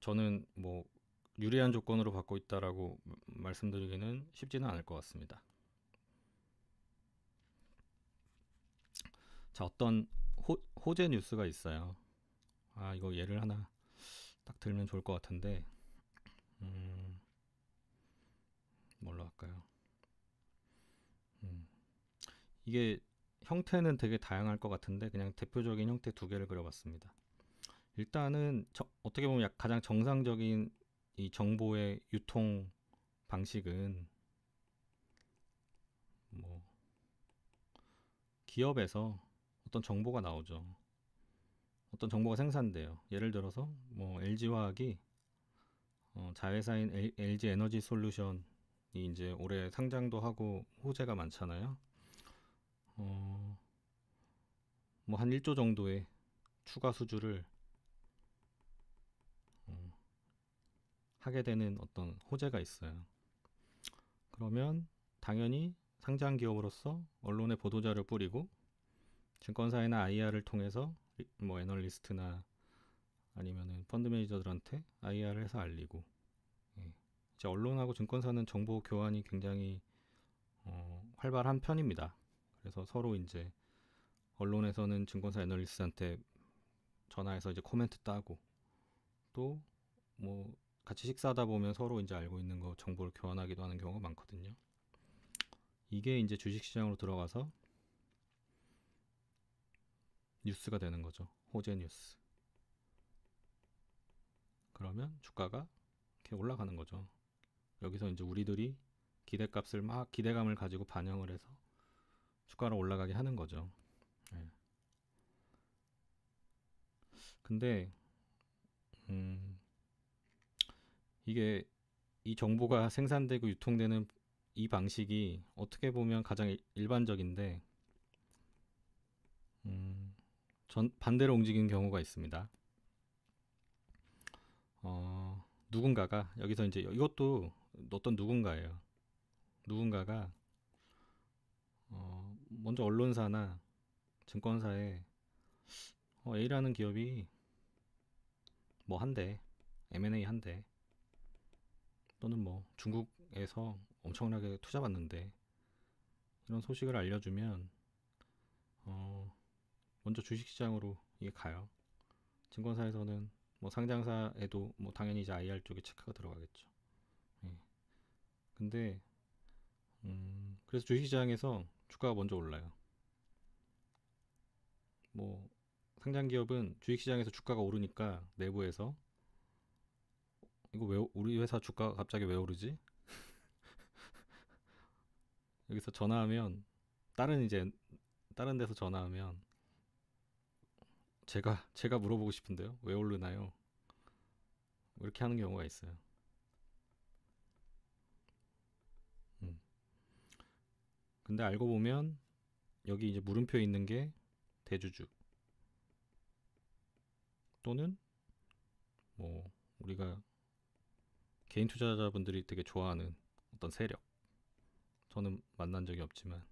저는 뭐 유리한 조건으로 받고 있다라고 말씀드리기는 쉽지는 않을 것 같습니다. 자, 어떤 호재 뉴스가 있어요. 이거 예를 하나 딱 들면 좋을 것 같은데, 음, 뭘로 할까요? 음, 이게 형태는 되게 다양할 것 같은데 그냥 대표적인 형태 두 개를 그려봤습니다. 일단은 어떻게 보면 가장 정상적인 이 정보의 유통 방식은 뭐 기업에서 어떤 정보가 나오죠. 어떤 정보가 생산돼요. 예를 들어서 뭐 LG화학이 자회사인 LG 에너지 솔루션이 이제 올해 상장도 하고 호재가 많잖아요. 뭐 한 1조 정도의 추가 수주를 어, 하게 되는 어떤 호재가 있어요. 그러면 당연히 상장 기업으로서 언론에 보도자를 뿌리고 증권사나 IR을 통해서 뭐 애널리스트나 아니면은 펀드 매니저들한테 IR을 해서 알리고, 예. 이제 언론하고 증권사는 정보 교환이 굉장히 활발한 편입니다. 그래서 서로 이제 언론에서는 증권사 애널리스트한테 전화해서 이제 코멘트 따고 또 뭐 같이 식사하다 보면 서로 이제 알고 있는 거 정보를 교환하기도 하는 경우가 많거든요. 이게 이제 주식시장으로 들어가서 뉴스가 되는 거죠. 호재 뉴스. 그러면 주가가 이렇게 올라가는 거죠. 여기서 이제 우리들이 기대값을 막 기대감을 가지고 반영을 해서 주가를 올라가게 하는 거죠. 네. 근데 음, 이게 이 정보가 생산되고 유통되는 이 방식이 어떻게 보면 가장 일반적인데 반대로 움직이는 경우가 있습니다. 누군가가 여기서 이제 이것도 어떤 누군가예요. 누군가가 먼저 언론사나 증권사에 A라는 기업이 뭐 한대, M&A 한대, 또는 뭐 중국에서 엄청나게 투자받는데 이런 소식을 알려주면 먼저 주식시장으로 이게 가요. 증권사에서는 뭐 상장사에도 뭐 당연히 이제 IR 쪽에 체크가 들어가겠죠. 예. 근데 그래서 주식시장에서 주가가 먼저 올라요. 뭐 상장 기업은 주식시장에서 주가가 오르니까 내부에서 이거 왜 우리 회사 주가가 갑자기 왜 오르지? 여기서 전화하면 이제 다른 데서 전화하면 제가 물어보고 싶은데요. 왜 오르나요? 이렇게 하는 경우가 있어요. 음. 근데 알고 보면 여기 이제 물음표 있는 게 대주주 또는 뭐 우리가 개인 투자자분들이 되게 좋아하는 어떤 세력. 저는 만난 적이 없지만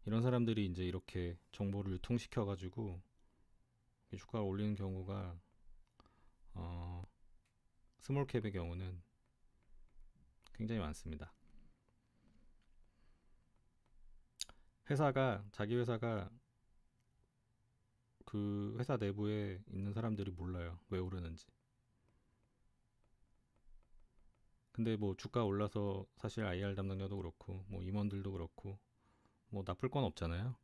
이런 사람들이 이제 이렇게 정보를 유통시켜 가지고 주가를 올리는 경우가 어, 스몰캡의 경우는 굉장히 많습니다. 자기 회사가 그 회사 내부에 있는 사람들이 몰라요. 왜 오르는지. 근데 뭐 주가 올라서 사실 IR 담당자도 그렇고 뭐 임원들도 그렇고 뭐 나쁠 건 없잖아요.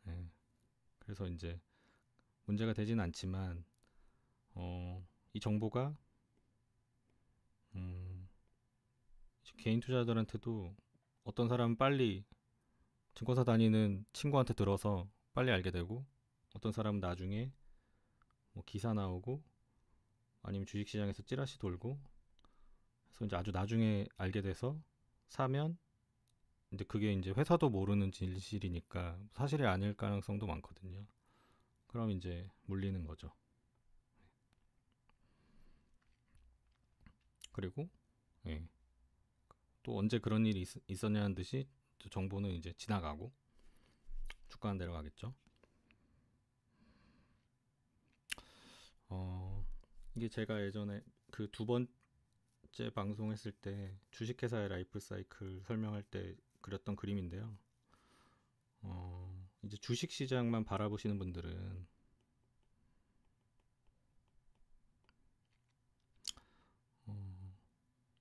예. 그래서 이제 문제가 되진 않지만 이 정보가 음, 개인 투자자들한테도 어떤 사람은 빨리 증권사 다니는 친구한테 들어서 빨리 알게 되고 어떤 사람은 나중에 뭐 기사 나오고 아니면 주식시장에서 찌라시 돌고 그래서 이제 아주 나중에 알게 돼서 사면 이제 그게 이제 회사도 모르는 진실이니까 사실이 아닐 가능성도 많거든요. 그럼 이제 물리는 거죠. 그리고 예, 또 언제 그런 일이 있었냐는 듯이 정보는 이제 지나가고 주가는 내려가겠죠. 어, 이게 제가 예전에 그 두 번째 방송했을 때 주식회사의 라이프 사이클 설명할 때 그렸던 그림인데요. 이제 주식 시장만 바라보시는 분들은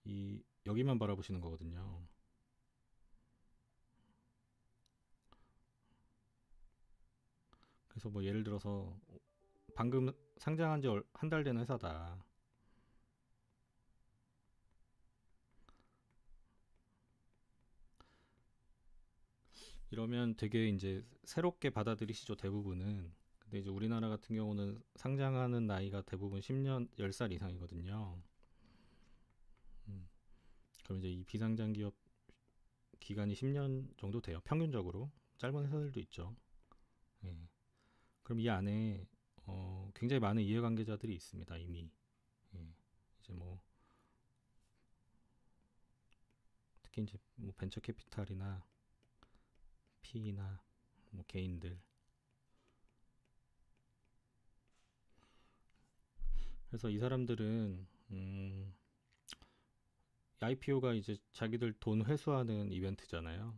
이 여기만 바라보시는 거거든요. 그래서 뭐 예를 들어서 방금 상장한 지 한 달 된 회사다. 이러면 되게 이제 새롭게 받아들이시죠, 대부분은. 근데 이제 우리나라 같은 경우는 상장하는 나이가 대부분 10년, 10살 이상이거든요. 음, 그럼 이제 이 비상장 기업 기간이 10년 정도 돼요. 평균적으로. 짧은 회사들도 있죠. 예. 그럼 이 안에 굉장히 많은 이해관계자들이 있습니다, 이미. 예. 이제 뭐 특히 이제 뭐 벤처 캐피탈이나 P나 뭐 개인들. 그래서 이 사람들은 IPO가 이제 자기들 돈 회수하는 이벤트잖아요.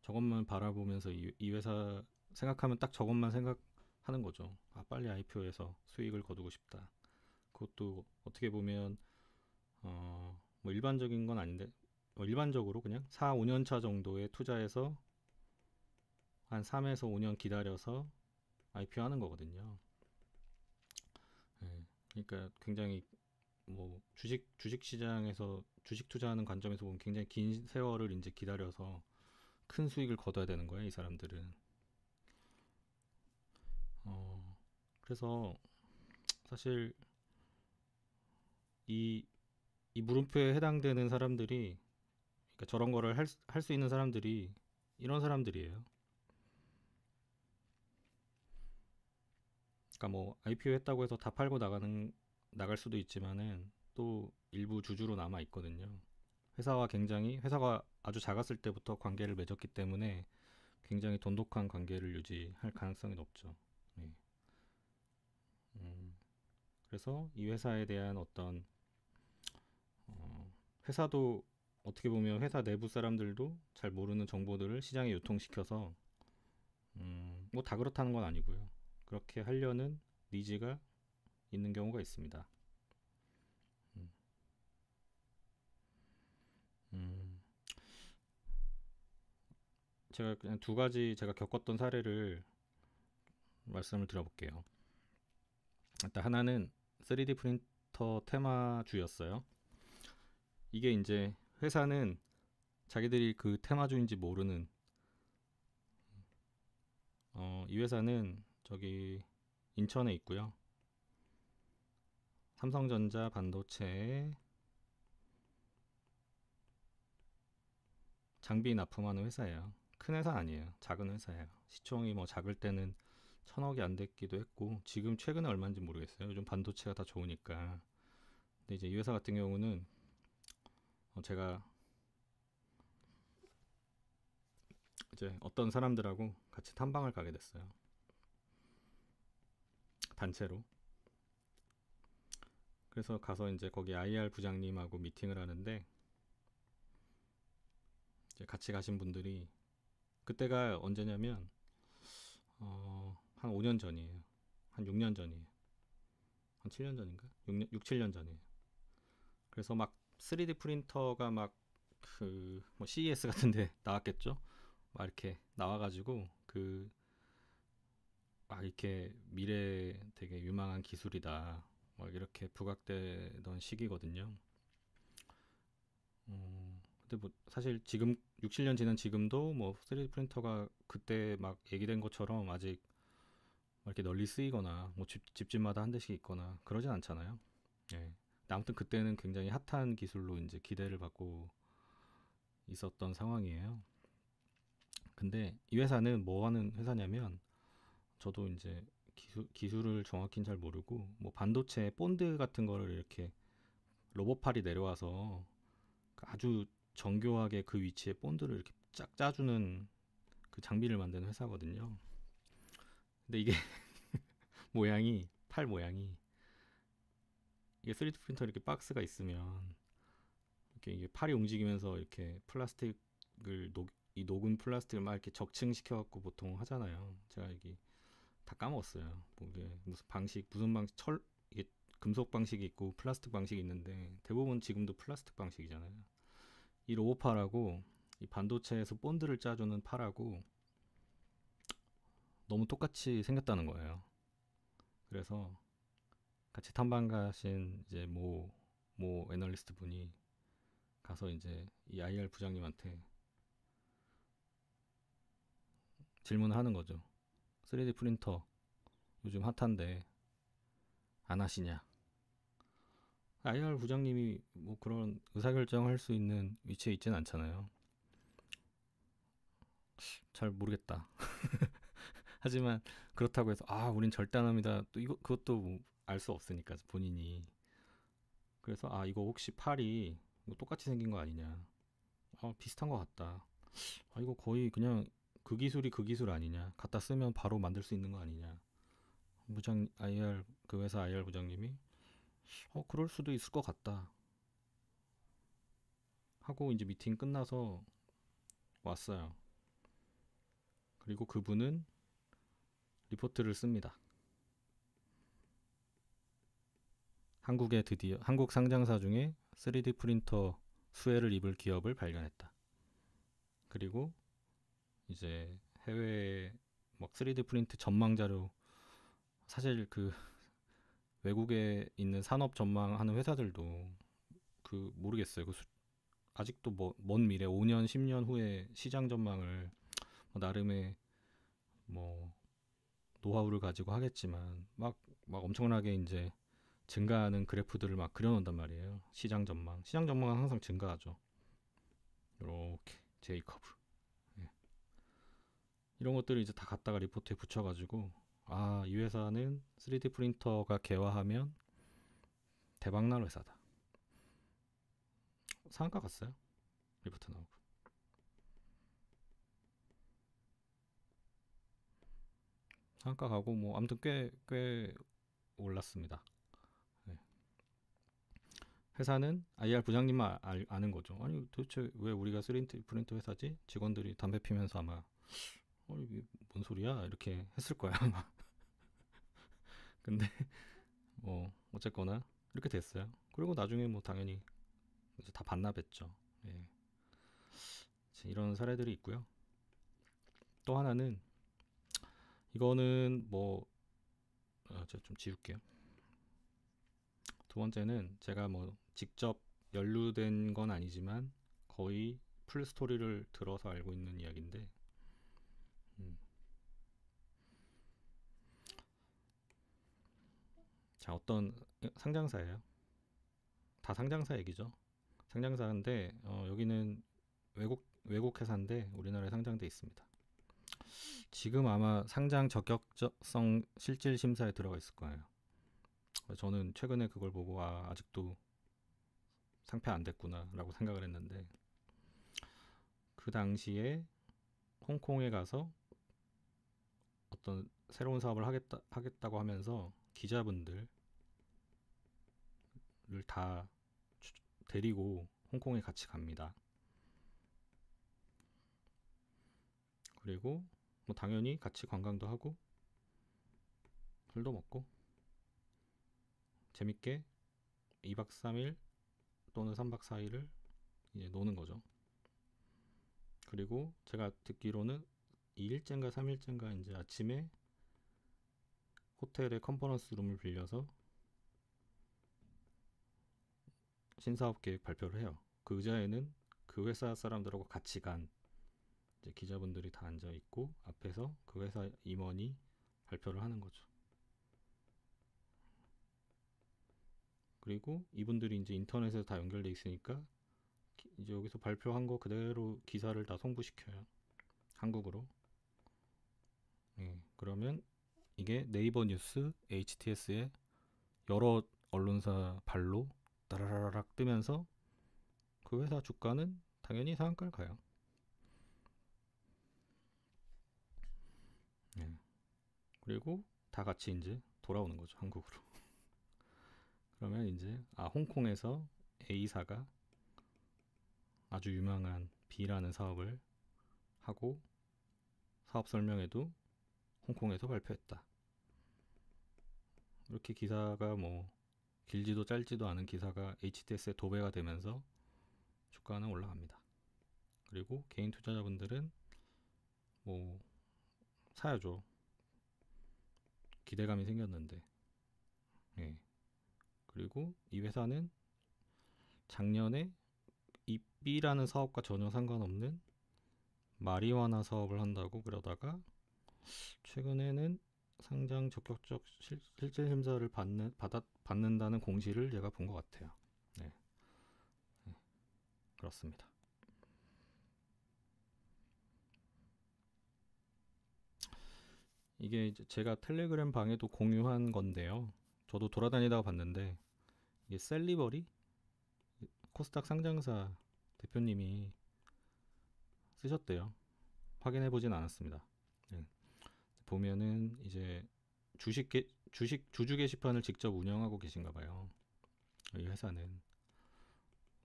저것만 바라보면서 이 회사 생각하면 딱 저것만 생각하는 거죠. 아, 빨리 IPO에서 수익을 거두고 싶다. 그것도 어떻게 보면 뭐 일반적인 건 아닌데 일반적으로 그냥 4, 5년 차 정도에 투자해서 한 3에서 5년 기다려서 IPO 하는 거거든요. 예. 그러니까 굉장히 뭐 주식 시장에서 주식 투자하는 관점에서 보면 굉장히 긴 세월을 이제 기다려서 큰 수익을 거둬야 되는 거예요, 이 사람들은. 그래서 사실 이, 이 물음표에 해당되는 사람들이, 그러니까 저런 거를 할 수 있는 사람들이 이런 사람들이에요. 그러니까 뭐 IPO 했다고 해서 다 팔고 나갈 수도 있지만은 또 일부 주주로 남아 있거든요. 회사가 아주 작았을 때부터 관계를 맺었기 때문에 굉장히 돈독한 관계를 유지할 가능성이 높죠. 네. 음, 그래서 이 회사에 대한 어떤 회사도 어떻게 보면 회사 내부 사람들도 잘 모르는 정보들을 시장에 유통시켜서 뭐 다 그렇다는 건 아니고요. 그렇게 하려는 니즈가 있는 경우가 있습니다. 음, 음, 제가 그냥 두 가지 제가 겪었던 사례를 말씀을 드려볼게요. 일단 하나는 3D 프린터 테마주였어요. 이게 이제 회사는 자기들이 그 테마주인지 모르는 이 회사는 저기 인천에 있고요. 삼성전자 반도체에 장비 납품하는 회사예요. 큰 회사 아니에요. 작은 회사예요. 시총이 뭐 작을 때는 1,000억이 안 됐기도 했고 지금 최근에 얼마인지 모르겠어요. 요즘 반도체가 다 좋으니까. 근데 이제 이 회사 같은 경우는 제가 이제 어떤 사람들하고 같이 탐방을 가게 됐어요. 단체로. 그래서 가서 이제 거기 IR 부장님하고 미팅을 하는데 이제 같이 가신 분들이 그때가 언제냐면 한 5년 전이에요. 한 6년 전이에요. 한 7년 전인가? 6, 7년 전이에요. 그래서 막 3D 프린터가 막 그 뭐 CES 같은데 나왔겠죠? 막 이렇게 나와가지고 그 막 이렇게 미래 되게 유망한 기술이다. 막 이렇게 부각되던 시기거든요. 근데 뭐 사실 지금 6, 7년 지난 지금도 뭐 3D 프린터가 그때 막 얘기된 것처럼 아직 이렇게 널리 쓰이거나 뭐 집집마다 한 대씩 있거나 그러진 않잖아요. 예. 근데 아무튼 그때는 굉장히 핫한 기술로 이제 기대를 받고 있었던 상황이에요. 근데 이 회사는 뭐 하는 회사냐면 저도 이제 기술을 정확히는 잘 모르고 뭐 반도체 본드 같은 거를 이렇게 로봇팔이 내려와서 아주 정교하게 그 위치에 본드를 이렇게 쫙 짜주는 그 장비를 만드는 회사거든요. 근데 이게 팔 모양이 이게 3D 프린터 이렇게 박스가 있으면 이렇게 이게 팔이 움직이면서 이렇게 플라스틱을 이 녹은 플라스틱을 막 이렇게 적층시켜 갖고 보통 하잖아요. 제가 이게 다 까먹었어요. 뭐 이게 무슨 방식, 무슨 방식, 이게 금속 방식이 있고 플라스틱 방식이 있는데 대부분 지금도 플라스틱 방식이잖아요. 이 로보팔하고 이 반도체에서 본드를 짜주는 팔하고 너무 똑같이 생겼다는 거예요. 그래서 같이 탐방 가신 이제 모 애널리스트 분이 가서 이제 이 IR 부장님한테 질문을 하는 거죠. 3D 프린터 요즘 핫한데 안 하시냐? IR 부장님이 뭐 그런 의사결정할 수 있는 위치에 있진 않잖아요. 잘 모르겠다. 하지만 그렇다고 해서 우린 절대 안 합니다. 또 이거 그것도 뭐 알 수 없으니까 본인이. 그래서 이거 혹시 팔이 이거 똑같이 생긴 거 아니냐? 비슷한 것 같다. 이거 거의 그냥 그 기술이 그 기술 아니냐? 갖다 쓰면 바로 만들 수 있는 거 아니냐? 부장 IR 그 회사 IR 부장님이 그럴 수도 있을 것 같다 하고 이제 미팅 끝나서 왔어요. 그리고 그분은 리포트를 씁니다. 한국에 드디어 한국 상장사 중에 3D 프린터 수혜를 입을 기업을 발견했다. 그리고 이제 해외 막 3D 프린트 전망 자료, 사실 그 외국에 있는 산업 전망하는 회사들도 그 모르겠어요. 아직도 뭐 먼 미래 5년 10년 후에 시장 전망을 나름의 뭐 노하우를 가지고 하겠지만 막 엄청나게 이제 증가하는 그래프들을 막 그려놓는단 말이에요. 시장 전망은 항상 증가하죠. 이렇게 J 커브. 예. 이런 것들을 이제 다 갖다가 리포트에 붙여가지고 이 회사는 3D 프린터가 개화하면 대박날 회사다. 상한가 갔어요. 리포트 나오고. 상한가 가고 뭐 아무튼 꽤 올랐습니다. 네. 회사는 IR 부장님만 아는 거죠. 아니 도대체 왜 우리가 3D 프린터 회사지? 직원들이 담배 피면서 아마 이게 뭔 소리야? 이렇게 했을 거야 아마. 근데 뭐 어쨌거나 이렇게 됐어요. 그리고 나중에 뭐 당연히 이제 다 반납했죠. 예. 이런 사례들이 있고요. 또 하나는 이거는 뭐 제가 좀 지울게요. 두 번째는 제가 뭐 직접 연루된 건 아니지만 거의 풀 스토리를 들어서 알고 있는 이야기인데 음. 자, 어떤 상장사예요. 다 상장사 얘기죠. 상장사인데 여기는 외국 회사인데 우리나라에 상장돼 있습니다. 지금 아마 상장 적격성 실질 심사에 들어가 있을 거예요. 저는 최근에 그걸 보고 아직도 상패 안 됐구나라고 생각을 했는데 그 당시에 홍콩에 가서 어떤 새로운 사업을 하겠다고 하면서 기자분들을 다 데리고 홍콩에 같이 갑니다. 그리고 뭐 당연히 같이 관광도 하고 술도 먹고 재밌게 2박 3일 또는 3박 4일을 이제 노는 거죠. 그리고 제가 듣기로는 2일째인가 3일째인가 이제 아침에 호텔의 컨퍼런스 룸을 빌려서 신사업 계획 발표를 해요. 그 의자에는 그 회사 사람들하고 같이 간 이제 기자분들이 다 앉아 있고 앞에서 그 회사 임원이 발표를 하는 거죠. 그리고 이분들이 이제 인터넷에 다 연결돼 있으니까 이제 여기서 발표한 거 그대로 기사를 다 송부시켜요. 한국으로. 그러면 이게 네이버 뉴스, HTS에 여러 언론사 발로 따라라락 뜨면서 그 회사 주가는 당연히 상한가를 가요. 그리고 다 같이 이제 돌아오는 거죠, 한국으로. 그러면 이제 홍콩에서 A사가 아주 유명한 B라는 사업을 하고 사업 설명회도 홍콩에서 발표했다. 이렇게 기사가 뭐 길지도 짧지도 않은 기사가 HTS에 도배가 되면서 주가는 올라갑니다. 그리고 개인 투자자분들은 뭐 사야죠. 기대감이 생겼는데. 예. 그리고 이 회사는 작년에 이 B라는 사업과 전혀 상관없는 마리화나 사업을 한다고 그러다가 최근에는 상장 적격적 실제 심사를 받는다는 공시를 제가 본 것 같아요. 네. 네, 그렇습니다. 이게 이제 제가 텔레그램 방에도 공유한 건데요. 저도 돌아다니다가 봤는데 이게 셀리버리 코스닥 상장사 대표님이 쓰셨대요. 확인해 보진 않았습니다. 네. 보면은 이제 주주 게시판을 직접 운영하고 계신가 봐요. 이 회사는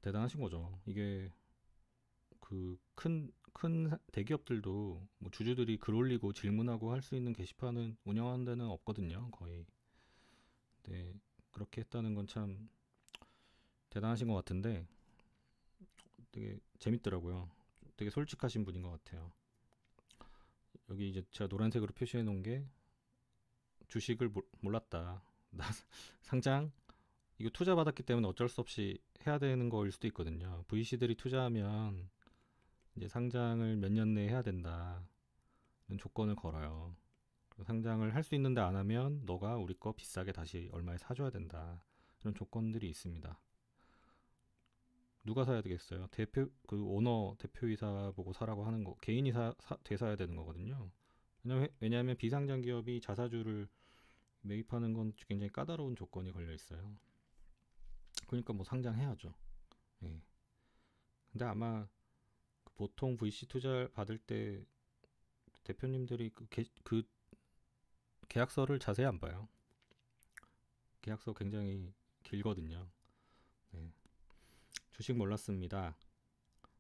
대단하신 거죠. 이게 그 큰 대기업들도 뭐 주주들이 글 올리고 질문하고 할 수 있는 게시판은 운영하는 데는 없거든요, 거의. 네, 그렇게 했다는 건 참 대단하신 것 같은데 되게 재밌더라고요. 되게 솔직하신 분인 것 같아요. 여기 이제 제가 노란색으로 표시해 놓은 게 주식을 몰랐다. 나 상장 이거 투자 받았기 때문에 어쩔 수 없이 해야 되는 거일 수도 있거든요. VC들이 투자하면 이제 상장을 몇 년 내에 해야 된다는 조건을 걸어요. 상장을 할 수 있는데 안 하면 너가 우리 거 비싸게 다시 얼마에 사줘야 된다. 이런 조건들이 있습니다. 누가 사야 되겠어요? 그 오너 대표이사 보고 사라고 하는 거, 개인이 되사야 되는 거거든요. 왜냐하면 비상장 기업이 자사주를 매입하는 건 굉장히 까다로운 조건이 걸려 있어요. 그러니까 뭐 상장해야죠. 예. 근데 아마 보통 VC 투자 받을 때 대표님들이 그 계약서를 자세히 안 봐요. 계약서 굉장히 길거든요. 네. 주식 몰랐습니다.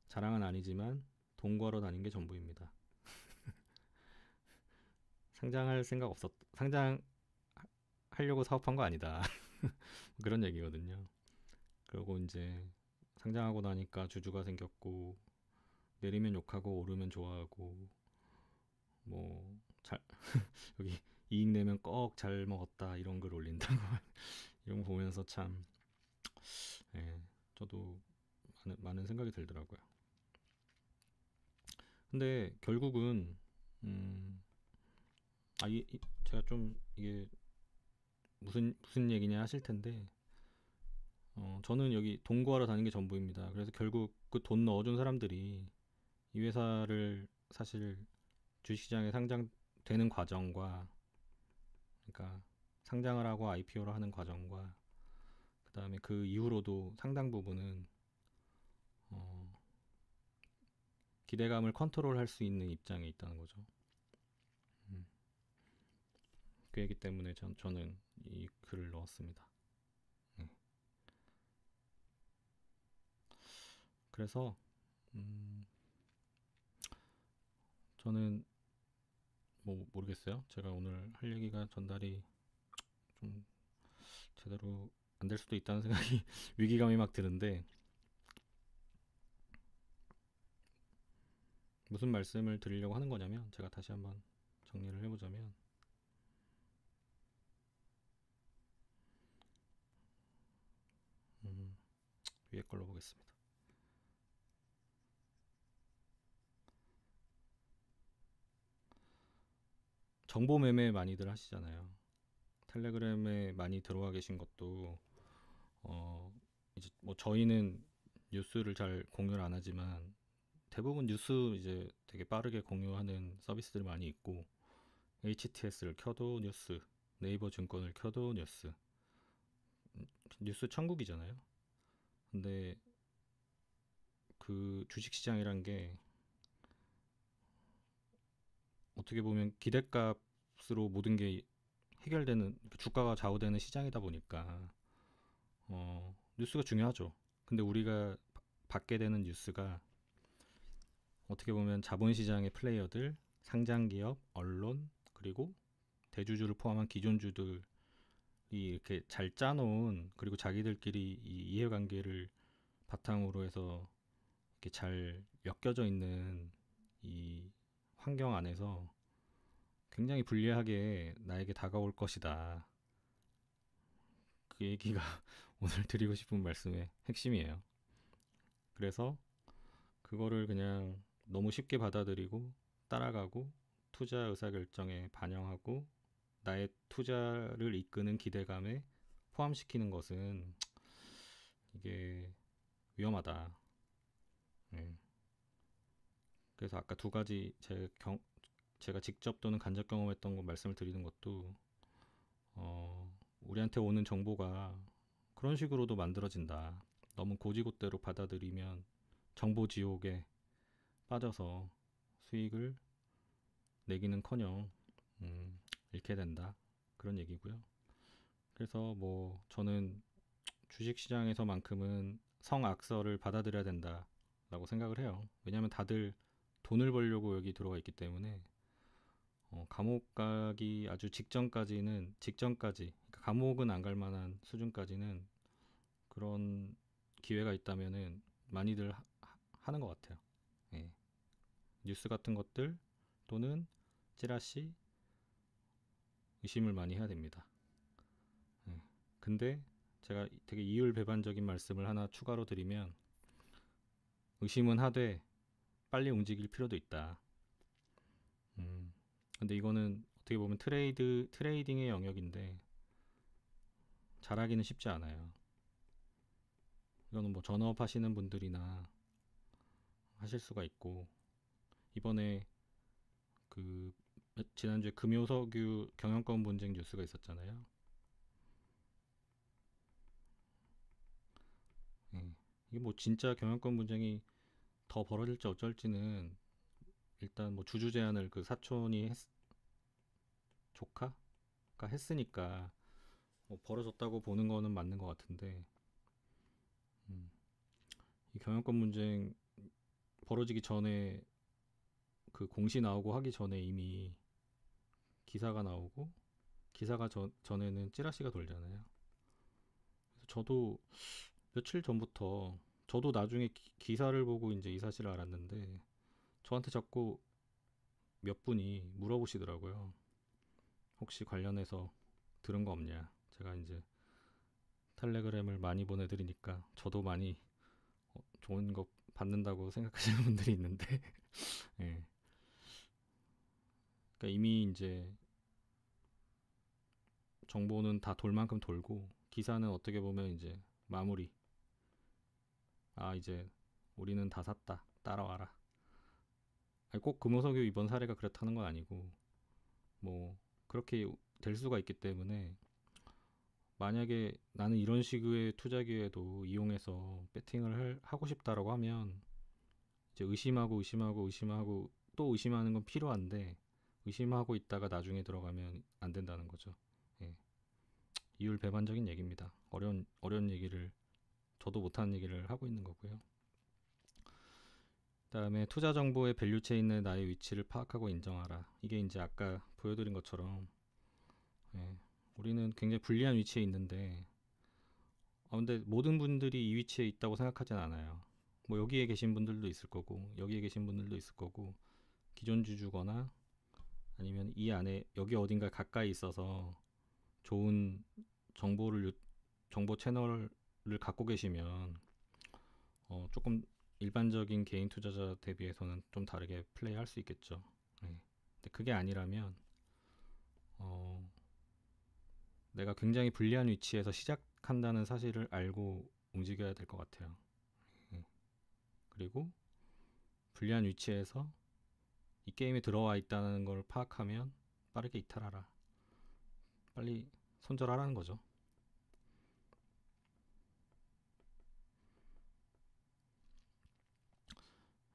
자랑은 아니지만 돈 구하러 다닌 게 전부입니다. 상장하려고 사업한 거 아니다. 그런 얘기거든요. 그리고 이제 상장하고 나니까 주주가 생겼고 내리면 욕하고 오르면 좋아하고 뭐 여기 이익 내면 꼭 잘 먹었다 이런 글 올린다고 이런 거 보면서 참 예, 저도 많은 생각이 들더라고요. 근데 결국은 음, 제가 좀 이게 무슨 얘기냐 하실 텐데 저는 여기 돈 구하러 다니는 게 전부입니다. 그래서 결국 그 돈 넣어준 사람들이 이 회사를 사실 주식시장에 상장되는 과정과 그러니까 상장을 하고 IPO를 하는 과정과 그 다음에 그 이후로도 상당 부분은 어, 기대감을 컨트롤할 수 있는 입장에 있다는 거죠. 음, 그 얘기 때문에 저는 이 글을 넣었습니다. 네. 그래서 저는 뭐 모르겠어요. 제가 오늘 할 얘기가 전달이 좀 제대로 안 될 수도 있다는 생각이 위기감이 막 드는데 무슨 말씀을 드리려고 하는 거냐면 제가 다시 한번 정리를 해보자면 음, 위에 걸로 보겠습니다. 정보 매매 많이들 하시잖아요. 텔레그램에 많이 들어와 계신 것도 이제 뭐 저희는 뉴스를 잘 공유를 안 하지만 대부분 뉴스 이제 되게 빠르게 공유하는 서비스들이 많이 있고 HTS를 켜도 뉴스, 네이버 증권을 켜도 뉴스 천국이잖아요. 근데 그 주식시장이란 게 어떻게 보면 기대값으로 모든 게 해결되는 주가가 좌우되는 시장이다 보니까 뉴스가 중요하죠. 근데 우리가 받게 되는 뉴스가 어떻게 보면 자본시장의 플레이어들, 상장기업, 언론, 그리고 대주주를 포함한 기존주들이 이렇게 잘 짜놓은, 그리고 자기들끼리 이 이해관계를 바탕으로 해서 이렇게 잘 엮여져 있는 이 환경 안에서 굉장히 불리하게 나에게 다가올 것이다. 그 얘기가 오늘 드리고 싶은 말씀의 핵심이에요. 그래서 그거를 그냥 너무 쉽게 받아들이고 따라가고 투자 의사결정에 반영하고 나의 투자를 이끄는 기대감에 포함시키는 것은 이게 위험하다. 예. 그래서 아까 두 가지 제가 직접 또는 간접 경험했던 거 말씀을 드리는 것도 우리한테 오는 정보가 그런 식으로도 만들어진다. 너무 고지고대로 받아들이면 정보 지옥에 빠져서 수익을 내기는커녕 잃게 된다. 그런 얘기고요. 그래서 뭐 저는 주식시장에서만큼은 성악설을 받아들여야 된다라고 생각을 해요. 왜냐하면 다들 돈을 벌려고 여기 들어와 있기 때문에 감옥 가기 아주 직전까지 그러니까 감옥은 안 갈 만한 수준까지는 그런 기회가 있다면은 많이들 하는 것 같아요. 예. 뉴스 같은 것들 또는 찌라시 의심을 많이 해야 됩니다. 예. 근데 제가 되게 이율배반적인 말씀을 하나 추가로 드리면 의심은 하되 빨리 움직일 필요도 있다. 근데 이거는 어떻게 보면 트레이딩의 영역인데 잘하기는 쉽지 않아요. 이거는 뭐 전업 하시는 분들이나 하실 수가 있고 이번에 그 지난주에 금요석유 경영권 분쟁 뉴스가 있었잖아요. 예. 이게 뭐 진짜 경영권 분쟁이 더 벌어질지 어쩔지는 일단 뭐 주주 제안을 그 사촌이 조카가 했으니까 뭐 벌어졌다고 보는 거는 맞는 것 같은데 음, 이 경영권 분쟁 벌어지기 전에 그 공시 나오고 하기 전에 이미 기사가 나오고 기사가 전에는 찌라시가 돌잖아요. 그래서 저도 며칠 전부터 저도 나중에 기사를 보고 이제 이 사실을 알았는데 저한테 자꾸 몇 분이 물어보시더라고요. 혹시 관련해서 들은 거 없냐? 제가 이제 텔레그램을 많이 보내드리니까 저도 많이 좋은 거 받는다고 생각하시는 분들이 있는데 예. 그러니까 이미 이제 정보는 다 돌 만큼 돌고 기사는 어떻게 보면 이제 마무리. 아 이제 우리는 다 샀다. 따라와라. 아니, 꼭 금호석유 이번 사례가 그렇다는 건 아니고 뭐 그렇게 될 수가 있기 때문에 만약에 나는 이런 식의 투자 기회도 이용해서 배팅을 하고 싶다라고 하면 이제 의심하고 또 의심하는 건 필요한데 의심하고 있다가 나중에 들어가면 안 된다는 거죠. 예. 이율배반적인 얘기입니다. 어려운 얘기를 저도 못하는 얘기를 하고 있는 거고요. 그다음에 투자 정보의 밸류 체인의 나의 위치를 파악하고 인정하라. 이게 이제 아까 보여드린 것처럼 예, 우리는 굉장히 불리한 위치에 있는데 근데 모든 분들이 이 위치에 있다고 생각하진 않아요. 뭐 여기에 계신 분들도 있을 거고 여기에 계신 분들도 있을 거고 기존 주주거나 아니면 이 안에 여기 어딘가 가까이 있어서 좋은 정보 채널을 갖고 계시면 조금 일반적인 개인 투자자 대비해서는 좀 다르게 플레이할 수 있겠죠. 네. 근데 그게 아니라면 어, 내가 굉장히 불리한 위치에서 시작한다는 사실을 알고 움직여야 될 것 같아요. 네. 그리고 불리한 위치에서 이 게임에 들어와 있다는 걸 파악하면 빠르게 이탈하라. 빨리 손절하라는 거죠.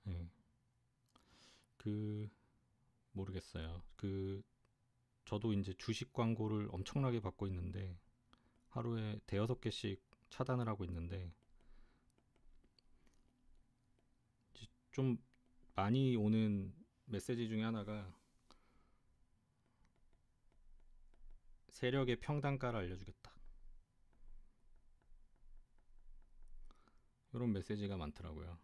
네. 그 모르겠어요. 저도 이제 주식 광고를 엄청나게 받고 있는데 하루에 대여섯 개씩 차단을 하고 있는데, 좀 많이 오는 메시지 중에 하나가 세력의 평단가를 알려주겠다, 이런 메시지가 많더라고요.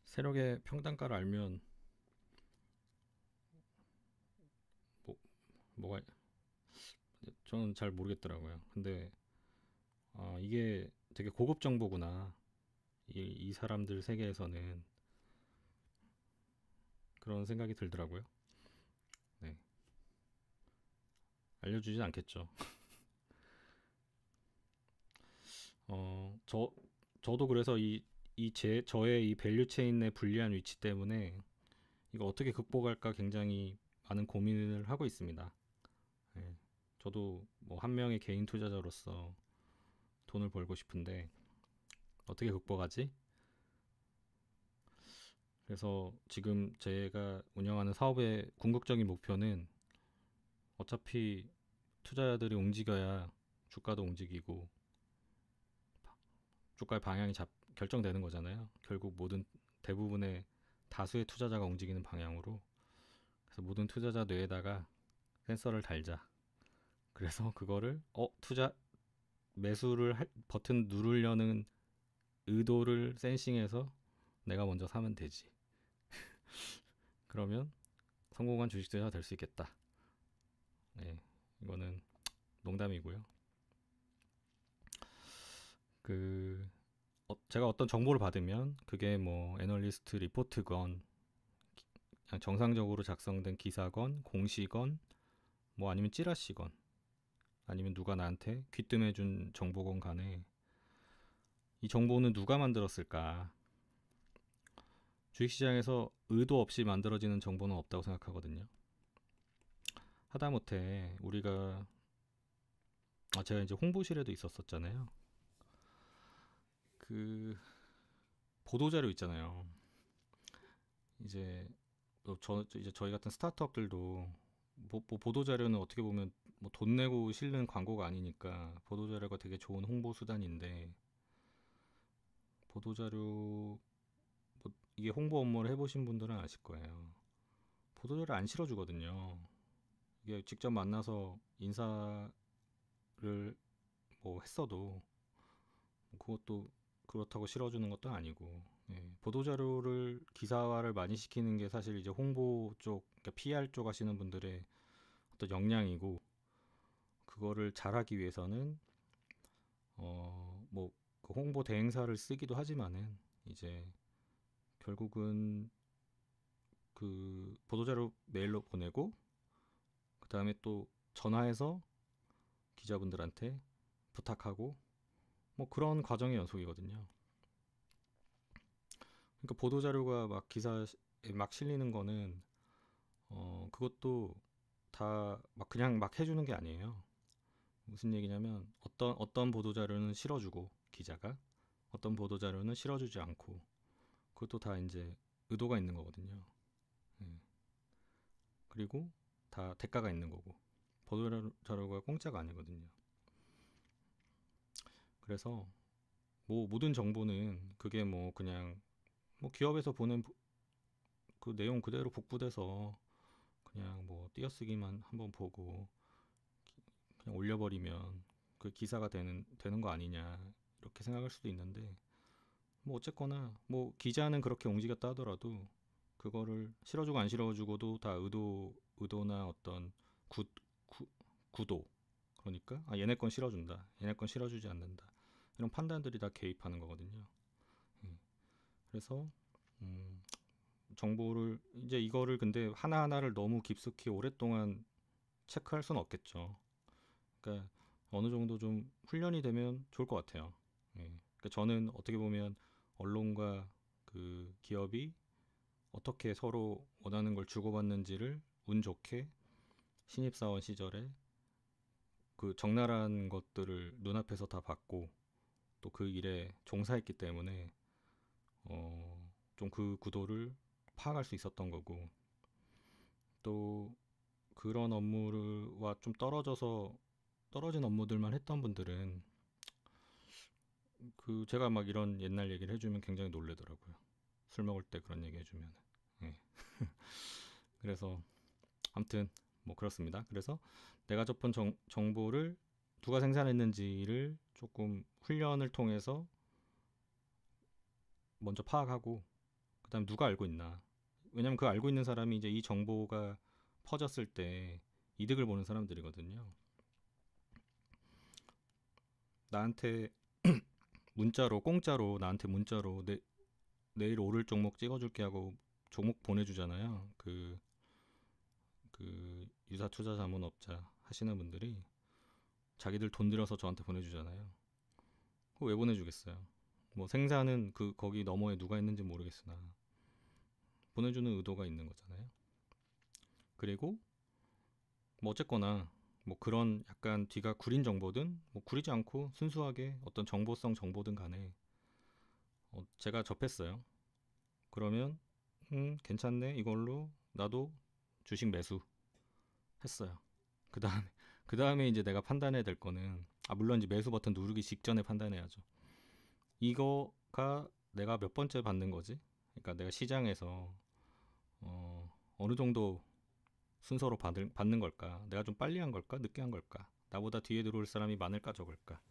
세력의 평단가를 알면 뭐가, 저는 잘 모르겠더라고요. 근데 이게 되게 고급 정보구나, 이 사람들 세계에서는, 그런 생각이 들더라고요. 네, 알려주진 않겠죠. 어, 저 저도 그래서 저의 이 밸류 체인의 불리한 위치 때문에 이거 어떻게 극복할까 굉장히 많은 고민을 하고 있습니다. 네, 저도 뭐 한 명의 개인 투자자로서 돈을 벌고 싶은데 어떻게 극복하지? 그래서 지금 제가 운영하는 사업의 궁극적인 목표는, 어차피 투자자들이 움직여야 주가도 움직이고 주가의 방향이 결정되는 거잖아요. 결국 대부분의 다수의 투자자가 움직이는 방향으로. 그래서 모든 투자자 뇌에다가 센서를 달자. 그래서 그거를 매수를 버튼 누르려는 의도를 센싱해서 내가 먼저 사면 되지. 그러면 성공한 주식 투자가 될 수 있겠다. 네, 이거는 농담이고요. 그 제가 어떤 정보를 받으면 그게 뭐 애널리스트 리포트건, 그냥 정상적으로 작성된 기사건, 공시건, 뭐 아니면 찌라시건, 아니면 누가 나한테 귀뜸해준 정보건 간에, 이 정보는 누가 만들었을까? 주식시장에서 의도 없이 만들어지는 정보는 없다고 생각하거든요. 하다못해 우리가, 제가 이제 홍보실에도 있었었잖아요. 그 보도자료 있잖아요. 이제 이제 저희 같은 스타트업들도 보도자료는 어떻게 보면 뭐 돈 내고 실는 광고가 아니니까 보도자료가 되게 좋은 홍보 수단인데, 보도자료, 이게 홍보 업무를 해보신 분들은 아실 거예요. 보도자료 안 실어주거든요. 이게 직접 만나서 인사를 뭐 했어도 그것도 그렇다고 실어주는 것도 아니고, 예, 보도자료를 기사화를 많이 시키는 게 사실 이제 홍보 쪽, 그러니까 PR 쪽 하시는 분들의 어떤 역량이고, 그거를 잘하기 위해서는 뭐그 홍보 대행사를 쓰기도 하지만은, 이제 결국은 그 보도자료 메일로 보내고, 그 다음에 또 전화해서 기자분들한테 부탁하고, 뭐 그런 과정의 연속이거든요. 그러니까 보도자료가 막 기사에 막 실리는 거는, 그것도 다 막 그냥 막 해주는 게 아니에요. 무슨 얘기냐면, 어떤 보도자료는 실어주고 기자가, 어떤 보도자료는 실어주지 않고, 그것도 다 이제 의도가 있는 거거든요. 예. 그리고 다 대가가 있는 거고, 보도자료가 공짜가 아니거든요. 그래서 뭐 모든 정보는 그게 뭐 그냥 뭐 기업에서 보낸 그 내용 그대로 복구돼서 그냥 뭐 띄어쓰기만 한번 보고 그냥 올려버리면 그 기사가 되는 거 아니냐, 이렇게 생각할 수도 있는데, 뭐 어쨌거나 뭐 기자는 그렇게 움직였다 하더라도 그거를 실어주고 안 실어주고도 다 의도나 어떤 구, 구, 구도, 그러니까 얘네 건 실어준다, 얘네 건 실어주지 않는다, 이런 판단들이 다 개입하는 거거든요. 그래서 음, 정보를 이제 이거를 근데 하나하나를 너무 깊숙이 오랫동안 체크할 수는 없겠죠. 그러니까 어느 정도 좀 훈련이 되면 좋을 것 같아요. 예. 그러니까 저는 어떻게 보면 언론과 그 기업이 어떻게 서로 원하는 걸 주고받는지를 운 좋게 신입사원 시절에 그 적나라한 것들을 눈앞에서 다 봤고, 또 그 일에 종사했기 때문에 좀 그 구도를 파악할 수 있었던 거고, 또 그런 업무와 좀 떨어진 업무들만 했던 분들은 그 제가 막 이런 옛날 얘기를 해주면 굉장히 놀래더라고요. 술 먹을 때 그런 얘기 해주면. 예. 그래서 아무튼 뭐 그렇습니다. 그래서 내가 접한 정보를 누가 생산했는지를 조금 훈련을 통해서 먼저 파악하고 그다음 누가 알고 있나. 왜냐면 그 알고 있는 사람이 이제 이 정보가 퍼졌을 때 이득을 보는 사람들이거든요. 나한테 문자로 공짜로 나한테 문자로 내일 오를 종목 찍어줄게 하고 종목 보내주잖아요. 그 유사 투자 자문업자 하시는 분들이 자기들 돈 들여서 저한테 보내주잖아요. 그거 왜 보내주겠어요? 뭐 생산은 그 거기 너머에 누가 있는지 모르겠으나 보내주는 의도가 있는 거잖아요. 그리고 뭐 어쨌거나 뭐 그런 약간 뒤가 구린 정보든 뭐 구리지 않고 순수하게 어떤 정보성 정보든 간에 제가 접했어요. 그러면 괜찮네 이걸로 나도 주식 매수 했어요. 그 다음에 이제 내가 판단해야 될 거는 물론 이제 매수 버튼 누르기 직전에 판단해야죠. 이거가 내가 몇 번째 받는 거지? 그러니까 내가 시장에서 어느 정도 순서로 받는 걸까? 내가 좀 빨리 한 걸까? 늦게 한 걸까? 나보다 뒤에 들어올 사람이 많을까 적을까?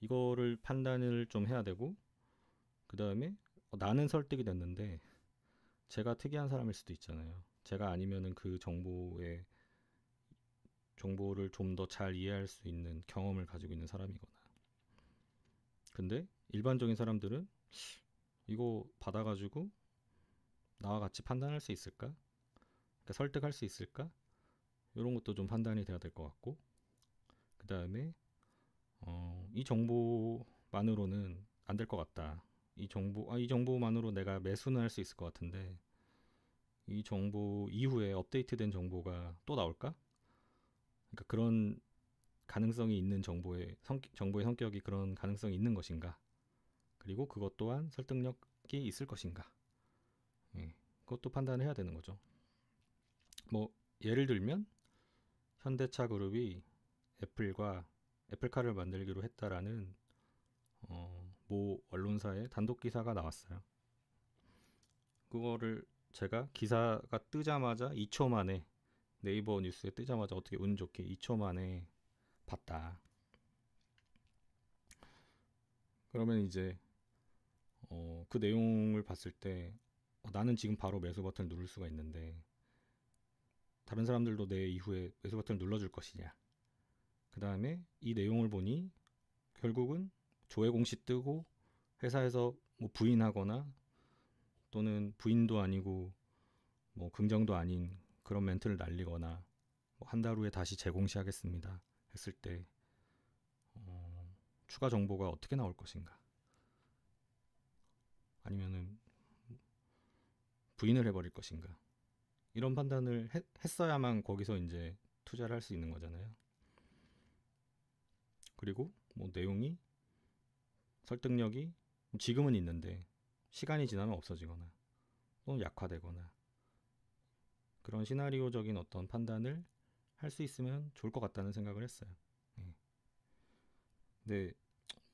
이거를 판단을 좀 해야 되고 그 다음에 나는 설득이 됐는데 제가 특이한 사람일 수도 있잖아요. 제가 아니면은 그 정보를 좀 더 잘 이해할 수 있는 경험을 가지고 있는 사람이거나. 근데 일반적인 사람들은 이거 받아가지고 나와 같이 판단할 수 있을까? 그러니까 설득할 수 있을까? 이런 것도 좀 판단이 돼야 될 것 같고 그 다음에 이 정보만으로는 안 될 것 같다. 이 정보만으로 내가 매수는 할 수 있을 것 같은데 이 정보 이후에 업데이트된 정보가 또 나올까? 그러니까 그런 가능성이 있는 정보의 성격이 그런 가능성이 있는 것인가? 그리고 그것 또한 설득력이 있을 것인가? 예, 그것도 판단을 해야 되는 거죠. 뭐 예를 들면 현대차 그룹이 애플카를 만들기로 했다라는 모 언론사의 단독 기사가 나왔어요. 그거를 제가 기사가 뜨자마자 2초 만에 네이버 뉴스에 뜨자마자 어떻게 운 좋게 2초 만에 봤다. 그러면 이제 그 내용을 봤을 때 나는 지금 바로 매수 버튼을 누를 수가 있는데 다른 사람들도 내 이후에 매수 버튼을 눌러줄 것이냐. 그 다음에 이 내용을 보니 결국은 조회 공시 뜨고 회사에서 뭐 부인하거나 또는 부인도 아니고 뭐 긍정도 아닌 그런 멘트를 날리거나 한 달 후에 다시 재공시하겠습니다 했을 때 추가 정보가 어떻게 나올 것인가 아니면은 부인을 해버릴 것인가 이런 판단을 했어야만 거기서 이제 투자를 할 수 있는 거잖아요. 그리고 뭐 내용이 설득력이 지금은 있는데 시간이 지나면 없어지거나 또는 약화되거나 그런 시나리오적인 어떤 판단을 할 수 있으면 좋을 것 같다는 생각을 했어요. 예. 근데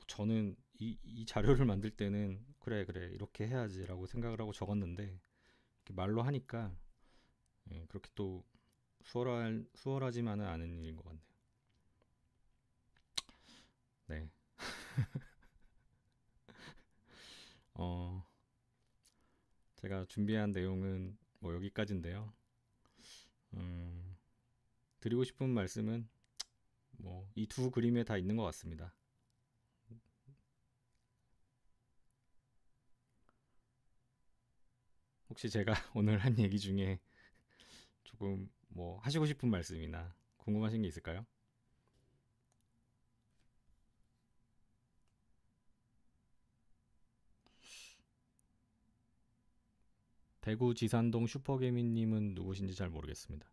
저는 이 자료를 만들 때는 그래 이렇게 해야지라고 생각을 하고 적었는데 이렇게 말로 하니까 그렇게 또 수월하지만은 않은 일인 것 같네요. 네. 어, 제가 준비한 내용은 뭐 여기까지인데요. 음, 드리고 싶은 말씀은 뭐 이 두 그림에 다 있는 것 같습니다. 혹시 제가 오늘 한 얘기 중에 조금 뭐 하시고 싶은 말씀이나 궁금하신 게 있을까요? 대구 지산동 슈퍼개미님은 누구신지 잘 모르겠습니다.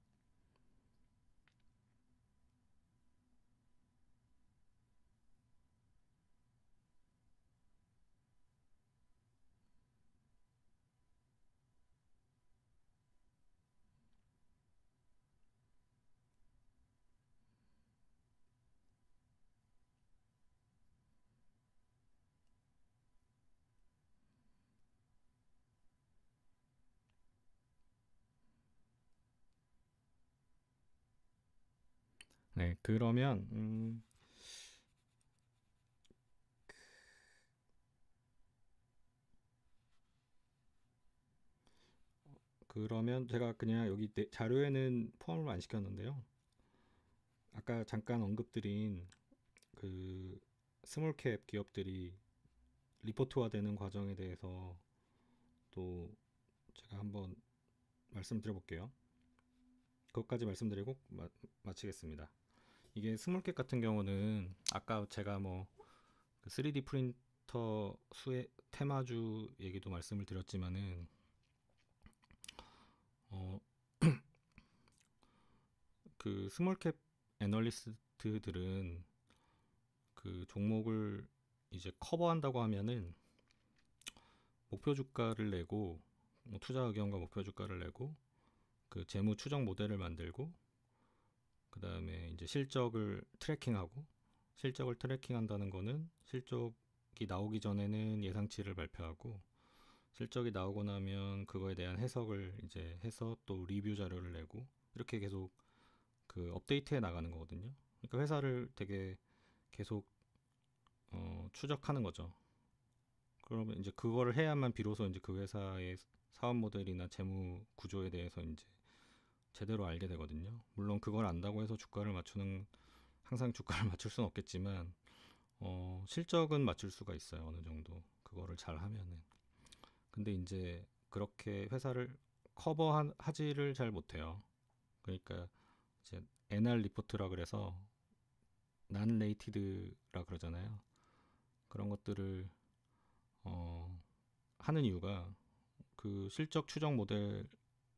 네, 그러면 그러면 제가 그냥 여기 자료에는 포함을 안 시켰는데요. 아까 잠깐 언급드린 그 스몰캡 기업들이 리포트화되는 과정에 대해서 또 제가 한번 말씀드려볼게요. 그것까지 말씀드리고 마치겠습니다. 이게 스몰캡 같은 경우는 아까 제가 뭐 3D 프린터 수의 테마주 얘기도 말씀을 드렸지만은 어, 그 스몰캡 애널리스트들은 그 종목을 이제 커버한다고 하면은 목표 주가를 내고 뭐 투자 의견과 목표 주가를 내고 그 재무 추정 모델을 만들고 그 다음에 이제 실적을 트래킹한다는 거는 실적이 나오기 전에는 예상치를 발표하고 실적이 나오고 나면 그거에 대한 해석을 이제 해서 또 리뷰 자료를 내고 이렇게 계속 그 업데이트해 나가는 거거든요. 그러니까 회사를 되게 계속 추적하는 거죠. 그러면 이제 그거를 해야만 비로소 이제 그 회사의 사업 모델이나 재무 구조에 대해서 이제 제대로 알게 되거든요. 물론 그걸 안다고 해서 주가를 맞추는 항상 주가를 맞출 수는 없겠지만 실적은 맞출 수가 있어요. 어느 정도 그거를 잘 하면은. 근데 이제 그렇게 회사를 커버하지를 잘 못해요. 그러니까 이제 NR 리포트라 그래서 난 레이티드라 그러잖아요. 그런 것들을 어, 하는 이유가 그 실적 추정 모델을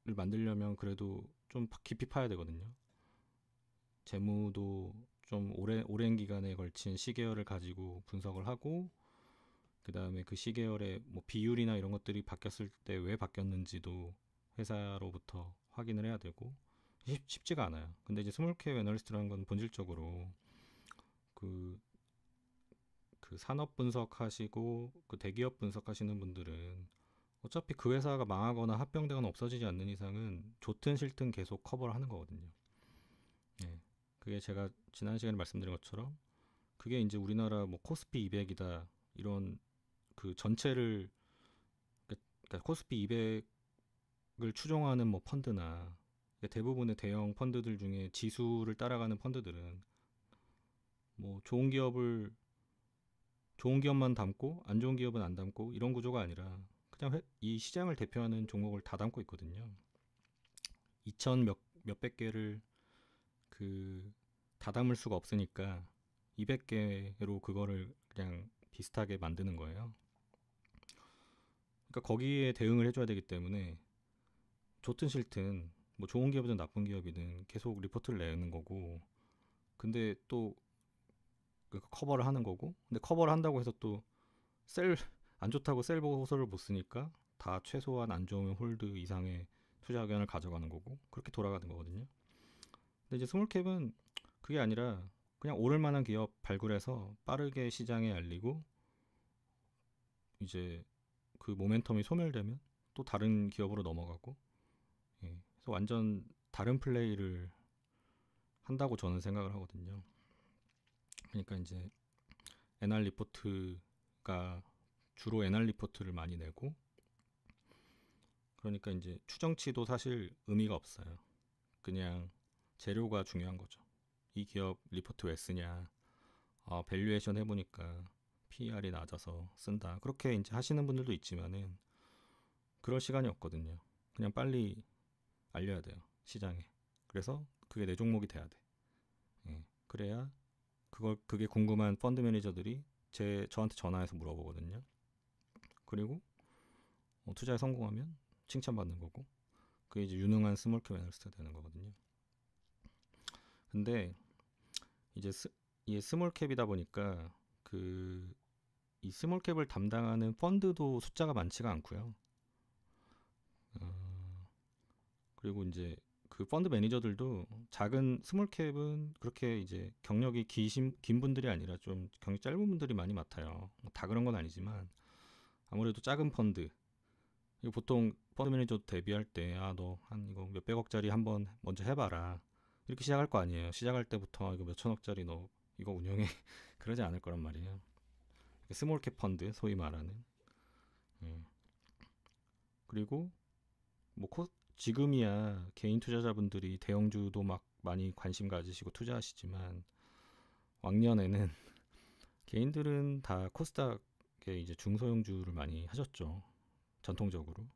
만들려면 그래도 좀 깊이 파야 되거든요. 재무도 좀 오랜 기간에 걸친 시계열을 가지고 분석을 하고 그 다음에 그 시계열의 뭐 비율이나 이런 것들이 바뀌었을 때 왜 바뀌었는지도 회사로부터 확인을 해야 되고 쉽지가 않아요. 근데 이제 스몰캡 애널리스트라는 건 본질적으로 그, 그 산업 분석하시고 그 대기업 분석하시는 분들은 어차피 그 회사가 망하거나 합병되거나 없어지지 않는 이상은 좋든 싫든 계속 커버를 하는 거거든요. 예. 그게 제가 지난 시간에 말씀드린 것처럼 그게 이제 우리나라 뭐 코스피 200이다 이런 그 전체를 그러니까 코스피 200을 추종하는 뭐 펀드나 대부분의 대형 펀드들 중에 지수를 따라가는 펀드들은 뭐 좋은 기업만 담고 안 좋은 기업은 안 담고 이런 구조가 아니라 그냥 이 시장을 대표하는 종목을 다 담고 있거든요. 2천 몇백 개를 그 다 담을 수가 없으니까 200개로 그거를 그냥 비슷하게 만드는 거예요. 그러니까 거기에 대응을 해줘야 되기 때문에 좋든 싫든 뭐 좋은 기업이든 나쁜 기업이든 계속 리포트를 내는 거고 근데 또 커버를 하는 거고 근데 커버를 한다고 해서 또 셀 안 좋다고 셀 보고서를 못 쓰니까 다 최소한 안 좋으면 홀드 이상의 투자 의견을 가져가는 거고 그렇게 돌아가는 거거든요. 근데 이제 스몰캡은 그게 아니라 그냥 오를 만한 기업 발굴해서 빠르게 시장에 알리고 이제 그 모멘텀이 소멸되면 또 다른 기업으로 넘어가고 예. 그래서 완전 다른 플레이를 한다고 저는 생각을 하거든요. 그러니까 이제 NR 리포트가 주로 NR 리포트를 많이 내고 그러니까 이제 추정치도 사실 의미가 없어요. 그냥 재료가 중요한 거죠. 이 기업 리포트 왜 쓰냐? 밸류에이션 해보니까 PER이 낮아서 쓴다. 그렇게 이제 하시는 분들도 있지만은 그럴 시간이 없거든요. 그냥 빨리 알려야 돼요. 시장에. 그래서 그게 내 종목이 돼야 돼. 예. 그래야 그게 궁금한 펀드 매니저들이 저한테 전화해서 물어보거든요. 그리고 투자에 성공하면 칭찬받는 거고 그게 이제 유능한 스몰캡 애널리스트가 되는 거거든요. 근데 이제 이게 스몰캡이다 보니까 이 스몰캡을 담당하는 펀드도 숫자가 많지가 않고요. 어, 그리고 이제 그 펀드 매니저들도 작은 스몰캡은 그렇게 이제 경력이 긴 분들이 아니라 좀 경력 짧은 분들이 많이 맡아요. 다 그런 건 아니지만 아무래도 작은 펀드 보통 펀드 매니저 데뷔할 때 너 한 이거 몇백억짜리 한번 먼저 해봐라 이렇게 시작할 거 아니에요. 시작할 때부터 이거 몇 천억짜리 너 이거 운영해 그러지 않을 거란 말이에요. 스몰캡 펀드 소위 말하는. 예. 그리고 뭐 지금이야 개인 투자자분들이 대형주도 막 많이 관심 가지시고 투자하시지만 왕년에는 개인들은 다 코스닥에 이제 중소형주를 많이 하셨죠. 전통적으로.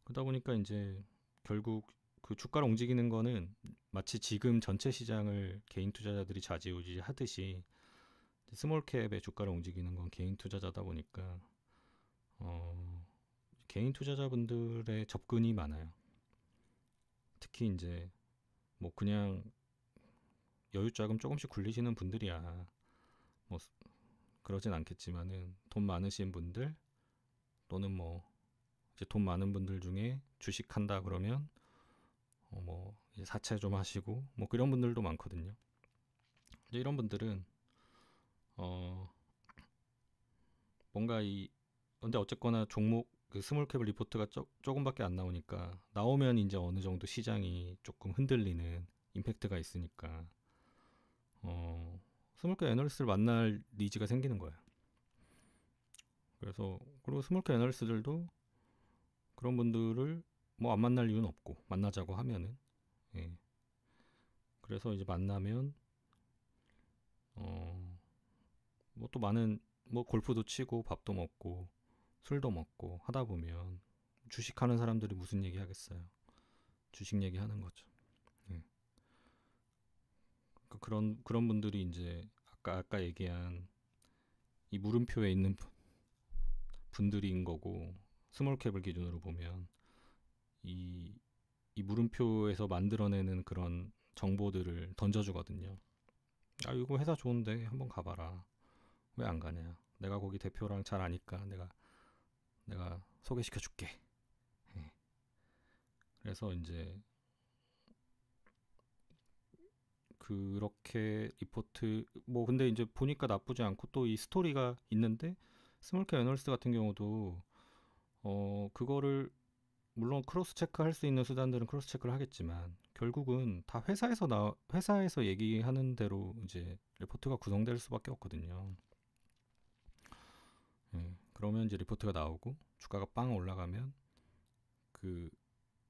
그러다 보니까 이제 결국 그 주가를 움직이는 거는 마치 지금 전체 시장을 개인 투자자들이 좌지우지 하듯이 스몰캡의 주가를 움직이는 건 개인 투자자다 보니까 어, 개인 투자자분들의 접근이 많아요. 특히 이제 뭐 그냥 여유 자금 조금씩 굴리시는 분들이야 뭐 그러진 않겠지만은 돈 많으신 분들 또는 뭐 이제 돈 많은 분들 중에 주식한다 그러면 뭐 이제 사채 좀 하시고 뭐 그런 분들도 많거든요. 이제 이런 분들은 어 뭔가 근데 어쨌거나 종목 그 스몰캡 리포트가 조금밖에 안 나오니까 나오면 이제 어느 정도 시장이 조금 흔들리는 임팩트가 있으니까 스몰캡 애널리스트를 만날 니즈가 생기는 거예요. 그래서 그리고 스몰캡 애널리스트들도 그런 분들을 뭐 안 만날 이유는 없고 만나자고 하면은 예. 그래서 이제 만나면 뭐 또 많은 뭐 골프도 치고 밥도 먹고 술도 먹고 하다 보면 주식하는 사람들이 무슨 얘기 하겠어요. 주식 얘기하는 거죠. 예. 그러니까 그런 분들이 이제 아까 얘기한 이 물음표에 있는 분들인 거고 스몰캡을 기준으로 보면 이, 이 물음표에서 만들어내는 그런 정보들을 던져주거든요. 아 이거 회사 좋은데 한번 가봐라. 왜 안 가냐? 내가 거기 대표랑 잘 아니까 내가 소개시켜 줄게. 예. 그래서 이제 그렇게 리포트 뭐 근데 이제 보니까 나쁘지 않고 또 이 스토리가 있는데 스몰캡 애널리스트 같은 경우도 그거를 물론 크로스 체크할 수 있는 수단들은 크로스 체크를 하겠지만 결국은 다 회사에서 얘기하는 대로 이제 리포트가 구성될 수밖에 없거든요. 예, 그러면 이제 리포트가 나오고 주가가 빵 올라가면 그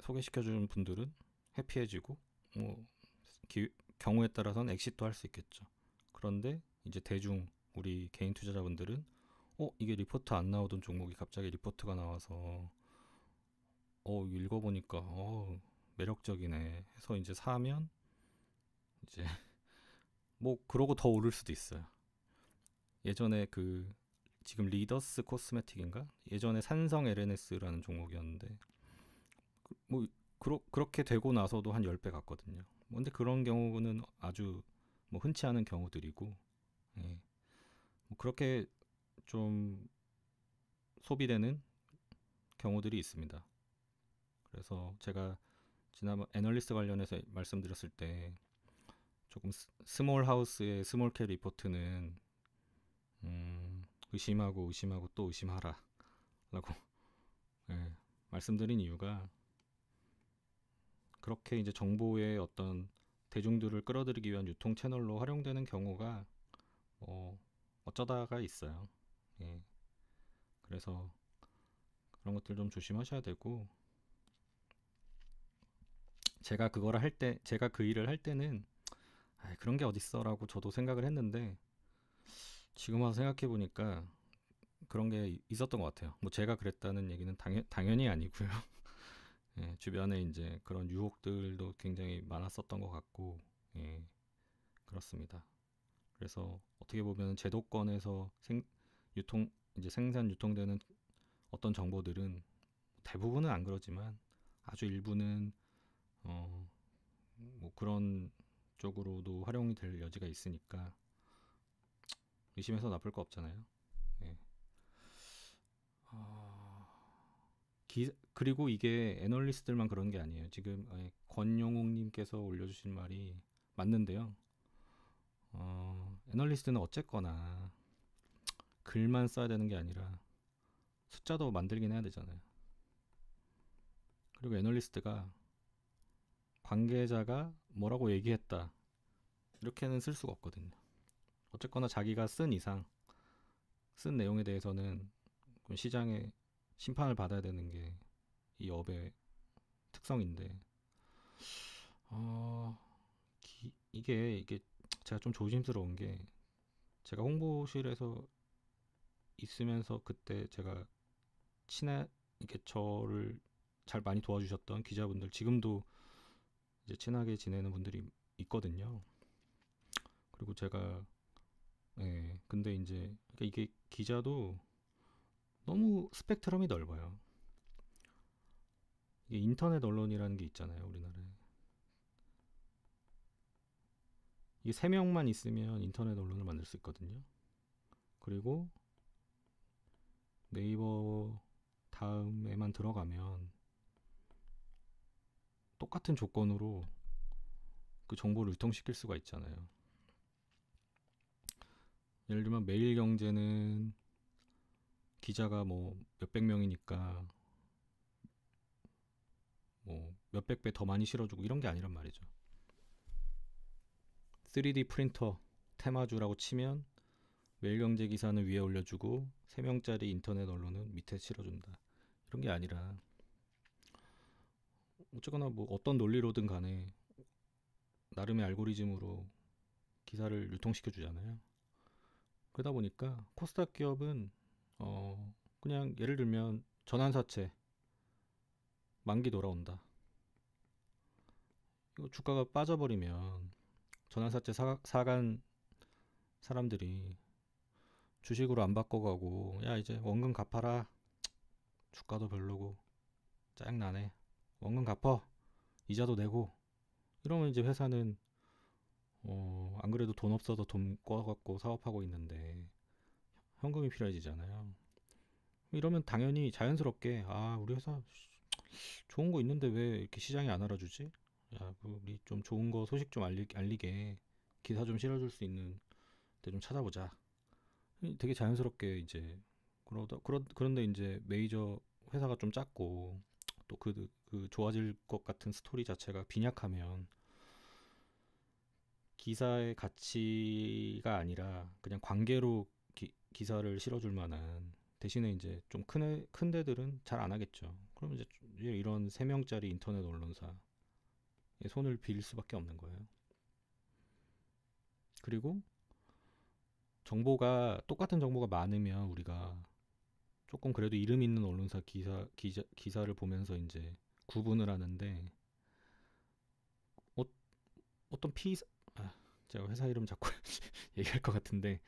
소개시켜주는 분들은 해피해지고 뭐 경우에 따라서는 엑시트도 할 수 있겠죠. 그런데 이제 대중 우리 개인 투자자분들은 이게 리포트 안 나오던 종목이 갑자기 리포트가 나와서 읽어보니까 매력적이네 해서 이제 사면 이제 뭐 그러고 더 오를 수도 있어요. 예전에 지금 리더스 코스메틱인가? 예전에 산성 LNS라는 종목이었는데 뭐 그렇게 되고 나서도 한 10배 갔거든요. 근데 그런 경우는 아주 뭐 흔치 않은 경우들이고 예. 뭐 그렇게 좀 소비되는 경우들이 있습니다. 그래서 제가 지난번 애널리스트 관련해서 말씀드렸을 때 조금 스몰 하우스의 스몰 캡 리포트는 의심하고 또 의심하라 라고 예, 말씀드린 이유가 그렇게 이제 정보의 어떤 대중들을 끌어들이기 위한 유통 채널로 활용되는 경우가 어쩌다가 있어요. 예, 그래서 그런 것들 좀 조심하셔야 되고 제가 그 일을 할 때는 그런 게 어딨어라고 저도 생각을 했는데 지금 와서 생각해 보니까 그런 게 있었던 것 같아요. 뭐 제가 그랬다는 얘기는 당연히 아니고요. 예, 주변에 이제 그런 유혹들도 굉장히 많았었던 것 같고, 예, 그렇습니다. 그래서 어떻게 보면 제도권에서 이제 생산 유통되는 어떤 정보들은 대부분은 안 그러지만 아주 일부는 뭐 그런 쪽으로도 활용이 될 여지가 있으니까 의심해서 나쁠 거 없잖아요. 예. 그리고 이게 애널리스트들만 그런 게 아니에요. 지금 권용욱님께서 올려주신 말이 맞는데요. 애널리스트는 어쨌거나 글만 써야 되는 게 아니라 숫자도 만들긴 해야 되잖아요. 그리고 애널리스트가 관계자가 뭐라고 얘기했다 이렇게는 쓸 수가 없거든요. 어쨌거나 자기가 쓴 이상 쓴 내용에 대해서는 시장에 심판을 받아야 되는 게 이 업의 특성인데 어, 이게 제가 좀 조심스러운 게 제가 홍보실에서 있으면서 그때 제가 이렇게 저를 잘 많이 도와주셨던 기자분들 지금도 이제 친하게 지내는 분들이 있거든요. 그리고 제가 근데 이제 그러니까 이게 기자도 너무 스펙트럼이 넓어요. 이게 인터넷 언론이라는 게 있잖아요, 우리나라에. 이게 3명만 있으면 인터넷 언론을 만들 수 있거든요. 그리고 네이버 다음에만 들어가면 똑같은 조건으로 그 정보를 유통시킬 수가 있잖아요. 예를 들면 매일경제는 기자가 뭐 몇백 명이니까 뭐 몇백 배 더 많이 실어주고 이런 게 아니란 말이죠. 3D 프린터 테마주라고 치면 매일경제 기사는 위에 올려주고 3명짜리 인터넷 언론은 밑에 실어준다. 이런 게 아니라 어쨌거나 뭐 어떤 논리로든 간에 나름의 알고리즘으로 기사를 유통시켜 주잖아요. 그러다 보니까 코스닥 기업은 그냥 예를 들면 전환사채 만기 돌아온다. 이거 주가가 빠져버리면 전환사채 사간 사람들이 주식으로 안 바꿔가고 야 이제 원금 갚아라. 주가도 별로고 짜증나네. 원금 갚어. 이자도 내고 이러면 이제 회사는 안 그래도 돈 없어서 돈 꿔갖고 사업하고 있는데 현금이 필요해지잖아요. 이러면 당연히 자연스럽게 우리 회사 좋은 거 있는데 왜 이렇게 시장이 안 알아주지? 야, 우리 좀 좋은 거 소식 좀 알리게 기사 좀 실어줄 수 있는 데 좀 찾아보자. 되게 자연스럽게 이제 그런데 이제 메이저 회사가 좀 작고 또 그 좋아질 것 같은 스토리 자체가 빈약하면 기사의 가치가 아니라 그냥 관계로 기사를 실어줄 만한 대신에 이제 좀 큰 데들은 잘 안 하겠죠. 그러면 이제 이런 3명짜리 인터넷 언론사에 손을 빌 수밖에 없는 거예요. 그리고 똑같은 정보가 많으면 우리가 조금 그래도 이름 있는 언론사 기사를 보면서 이제 구분을 하는데 어, 어떤 제가 회사 이름 자꾸 얘기할 것 같은데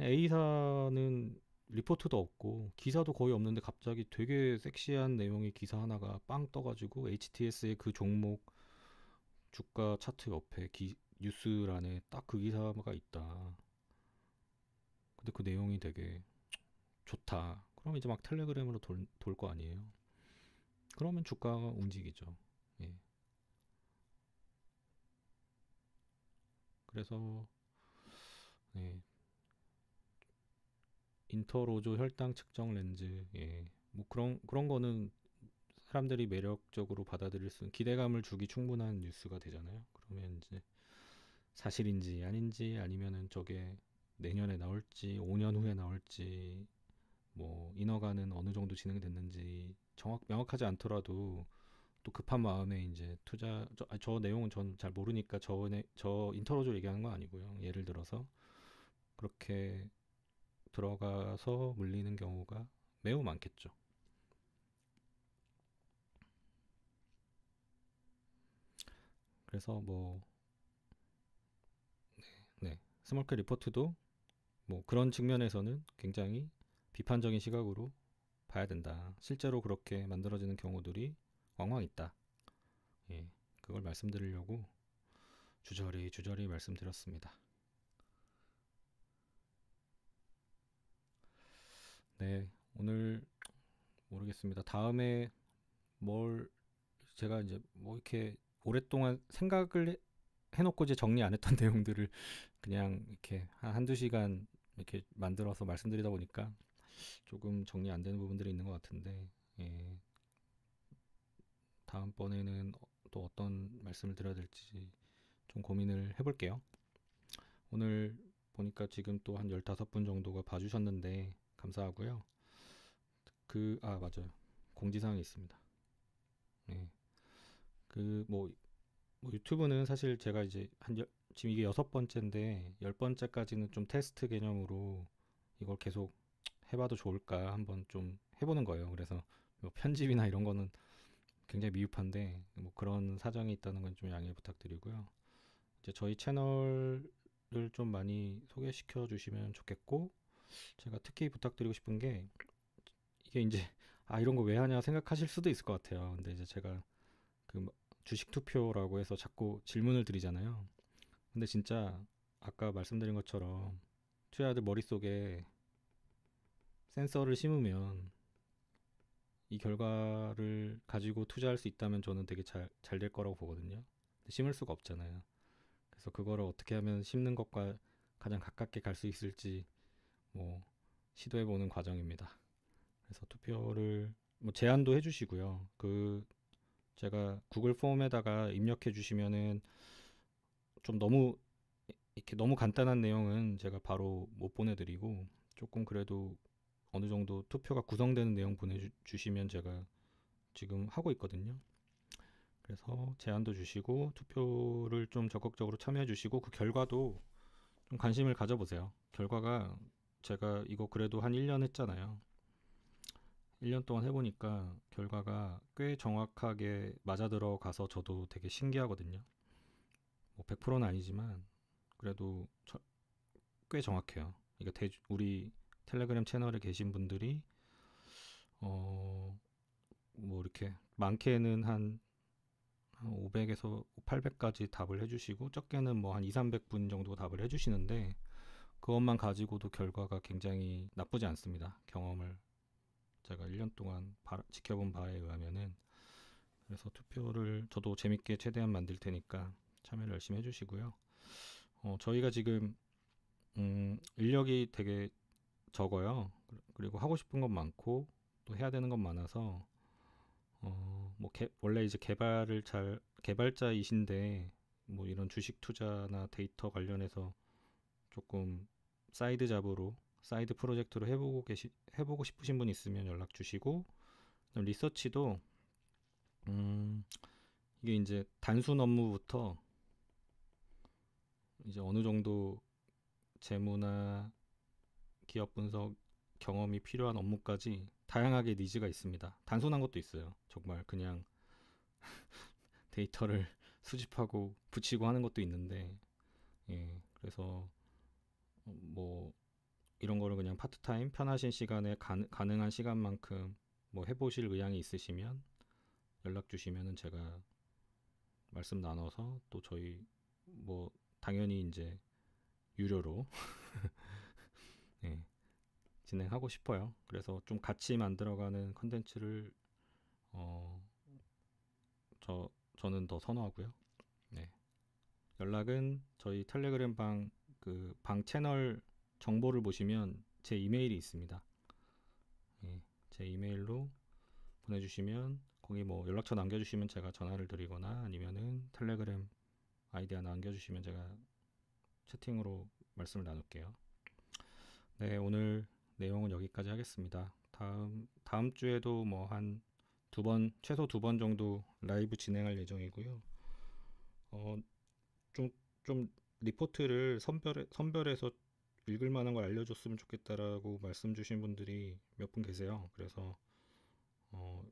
A사는 리포트도 없고 기사도 거의 없는데 갑자기 되게 섹시한 내용의 기사 하나가 빵 떠가지고 HTS의 그 종목 주가 차트 옆에 뉴스란에 딱 그 기사가 있다. 근데 그 내용이 되게 좋다. 그럼 이제 막 텔레그램으로 돌 거 아니에요. 그러면 주가가 움직이죠. 예. 그래서 예. 인터로조 혈당 측정 렌즈, 뭐 그런 거는 사람들이 매력적으로 받아들일 수 있는 기대감을 주기 충분한 뉴스가 되잖아요. 그러면 이제 사실인지 아닌지 아니면은 저게 내년에 나올지 5년 후에 나올지 뭐 인허가는 어느 정도 진행됐는지 명확하지 않더라도 또 급한 마음에 이제 저 내용은 전 잘 모르니까 저 인터로조 얘기하는 건 아니고요. 예를 들어서 그렇게 들어가서 물리는 경우가 매우 많겠죠. 그래서 뭐 네, 스몰캡 리포트도 뭐 그런 측면에서는 굉장히 비판적인 시각으로 봐야 된다. 실제로 그렇게 만들어지는 경우들이 왕왕 있다. 예, 그걸 말씀드리려고 주저리 말씀드렸습니다. 네, 오늘 모르겠습니다. 다음에 뭘 제가 이제 뭐 이렇게 오랫동안 생각을 해놓고 이제 정리 안 했던 내용들을 그냥 이렇게 한두 시간 이렇게 만들어서 말씀드리다 보니까 조금 정리 안 되는 부분들이 있는 것 같은데, 예, 다음번에는 또 어떤 말씀을 드려야 될지 좀 고민을 해볼게요. 오늘 보니까 지금 또 한 15분 정도가 봐주셨는데 감사하고요. 맞아요. 공지사항이 있습니다. 네. 뭐 유튜브는 사실 제가 이제 지금 이게 6번째인데 10번째까지는 좀 테스트 개념으로 이걸 계속 해봐도 좋을까 한번 좀 해보는 거예요. 그래서 뭐 편집이나 이런 거는 굉장히 미흡한데 뭐 그런 사정이 있다는 건 좀 양해 부탁드리고요. 이제 저희 채널을 좀 많이 소개시켜 주시면 좋겠고, 제가 특히 부탁드리고 싶은 게 이게 이제 이런 거 왜 하냐 생각하실 수도 있을 것 같아요. 근데 이제 제가 그 주식 투표라고 해서 자꾸 질문을 드리잖아요. 근데 진짜 아까 말씀드린 것처럼 투자자들 머릿속에 센서를 심으면 이 결과를 가지고 투자할 수 있다면 저는 되게 잘 될 거라고 보거든요. 근데 심을 수가 없잖아요. 그래서 그거를 어떻게 하면 심는 것과 가장 가깝게 갈 수 있을지 뭐 시도해보는 과정입니다. 그래서 투표를 뭐 제안도 해주시고요. 제가 구글 폼에다가 입력해 주시면은 좀 너무 간단한 내용은 제가 바로 못 보내드리고 조금 그래도 어느 정도 투표가 구성되는 내용 보내주시면 제가 지금 하고 있거든요. 그래서 제안도 주시고 투표를 좀 적극적으로 참여해 주시고 그 결과도 좀 관심을 가져보세요. 결과가 제가 이거 그래도 한 1년 했잖아요. 1년 동안 해보니까 결과가 꽤 정확하게 맞아 들어가서 저도 되게 신기하거든요. 뭐 100%는 아니지만 그래도 꽤 정확해요. 그러니까 우리 텔레그램 채널에 계신 분들이 뭐 이렇게 많게는 한 500에서 800까지 답을 해주시고 적게는 뭐 한 2, 300분 정도 답을 해주시는데 그것만 가지고도 결과가 굉장히 나쁘지 않습니다. 경험을 제가 1년 동안 지켜본 바에 의하면은. 그래서 투표를 저도 재밌게 최대한 만들 테니까 참여를 열심히 해주시고요. 저희가 지금 인력이 되게 적어요. 그리고 하고 싶은 건 많고 또 해야 되는 건 많아서 원래 이제 개발자이신데 뭐 이런 주식 투자나 데이터 관련해서 조금 사이드 프로젝트로 해보고 싶으신 분 있으면 연락 주시고, 리서치도 이게 이제 단순 업무부터 이제 어느 정도 재무나 기업 분석 경험이 필요한 업무까지 다양하게 니즈가 있습니다. 단순한 것도 있어요. 정말 그냥 데이터를 수집하고 붙이고 하는 것도 있는데, 예, 그래서 뭐 이런 거를 그냥 파트타임 편하신 시간에 가능한 시간만큼 뭐 해보실 의향이 있으시면 연락 주시면은 제가 말씀 나눠서 또 저희 뭐 당연히 이제 유료로 예, 진행하고 싶어요. 그래서 좀 같이 만들어가는 컨텐츠를 어, 저는 더 선호하고요. 네. 연락은 저희 텔레그램 방 채널 정보를 보시면 제 이메일이 있습니다. 예, 제 이메일로 보내주시면 거기 뭐 연락처 남겨주시면 제가 전화를 드리거나 아니면은 텔레그램 아이디 하나 남겨주시면 제가 채팅으로 말씀을 나눌게요. 네, 오늘 내용은 여기까지 하겠습니다. 다음 주에도 뭐 한 최소 2번 정도 라이브 진행할 예정이고요. 어, 좀 리포트를 선별해서 읽을 만한 걸 알려줬으면 좋겠다라고 말씀 주신 분들이 몇 분 계세요. 그래서 어,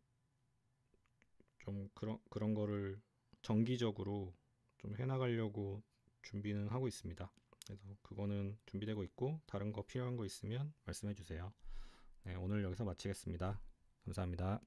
좀 그런 거를 정기적으로 좀 해나가려고 준비는 하고 있습니다. 그래서 그거는 준비되고 있고 다른 거 필요한 거 있으면 말씀해 주세요. 네, 오늘 여기서 마치겠습니다. 감사합니다.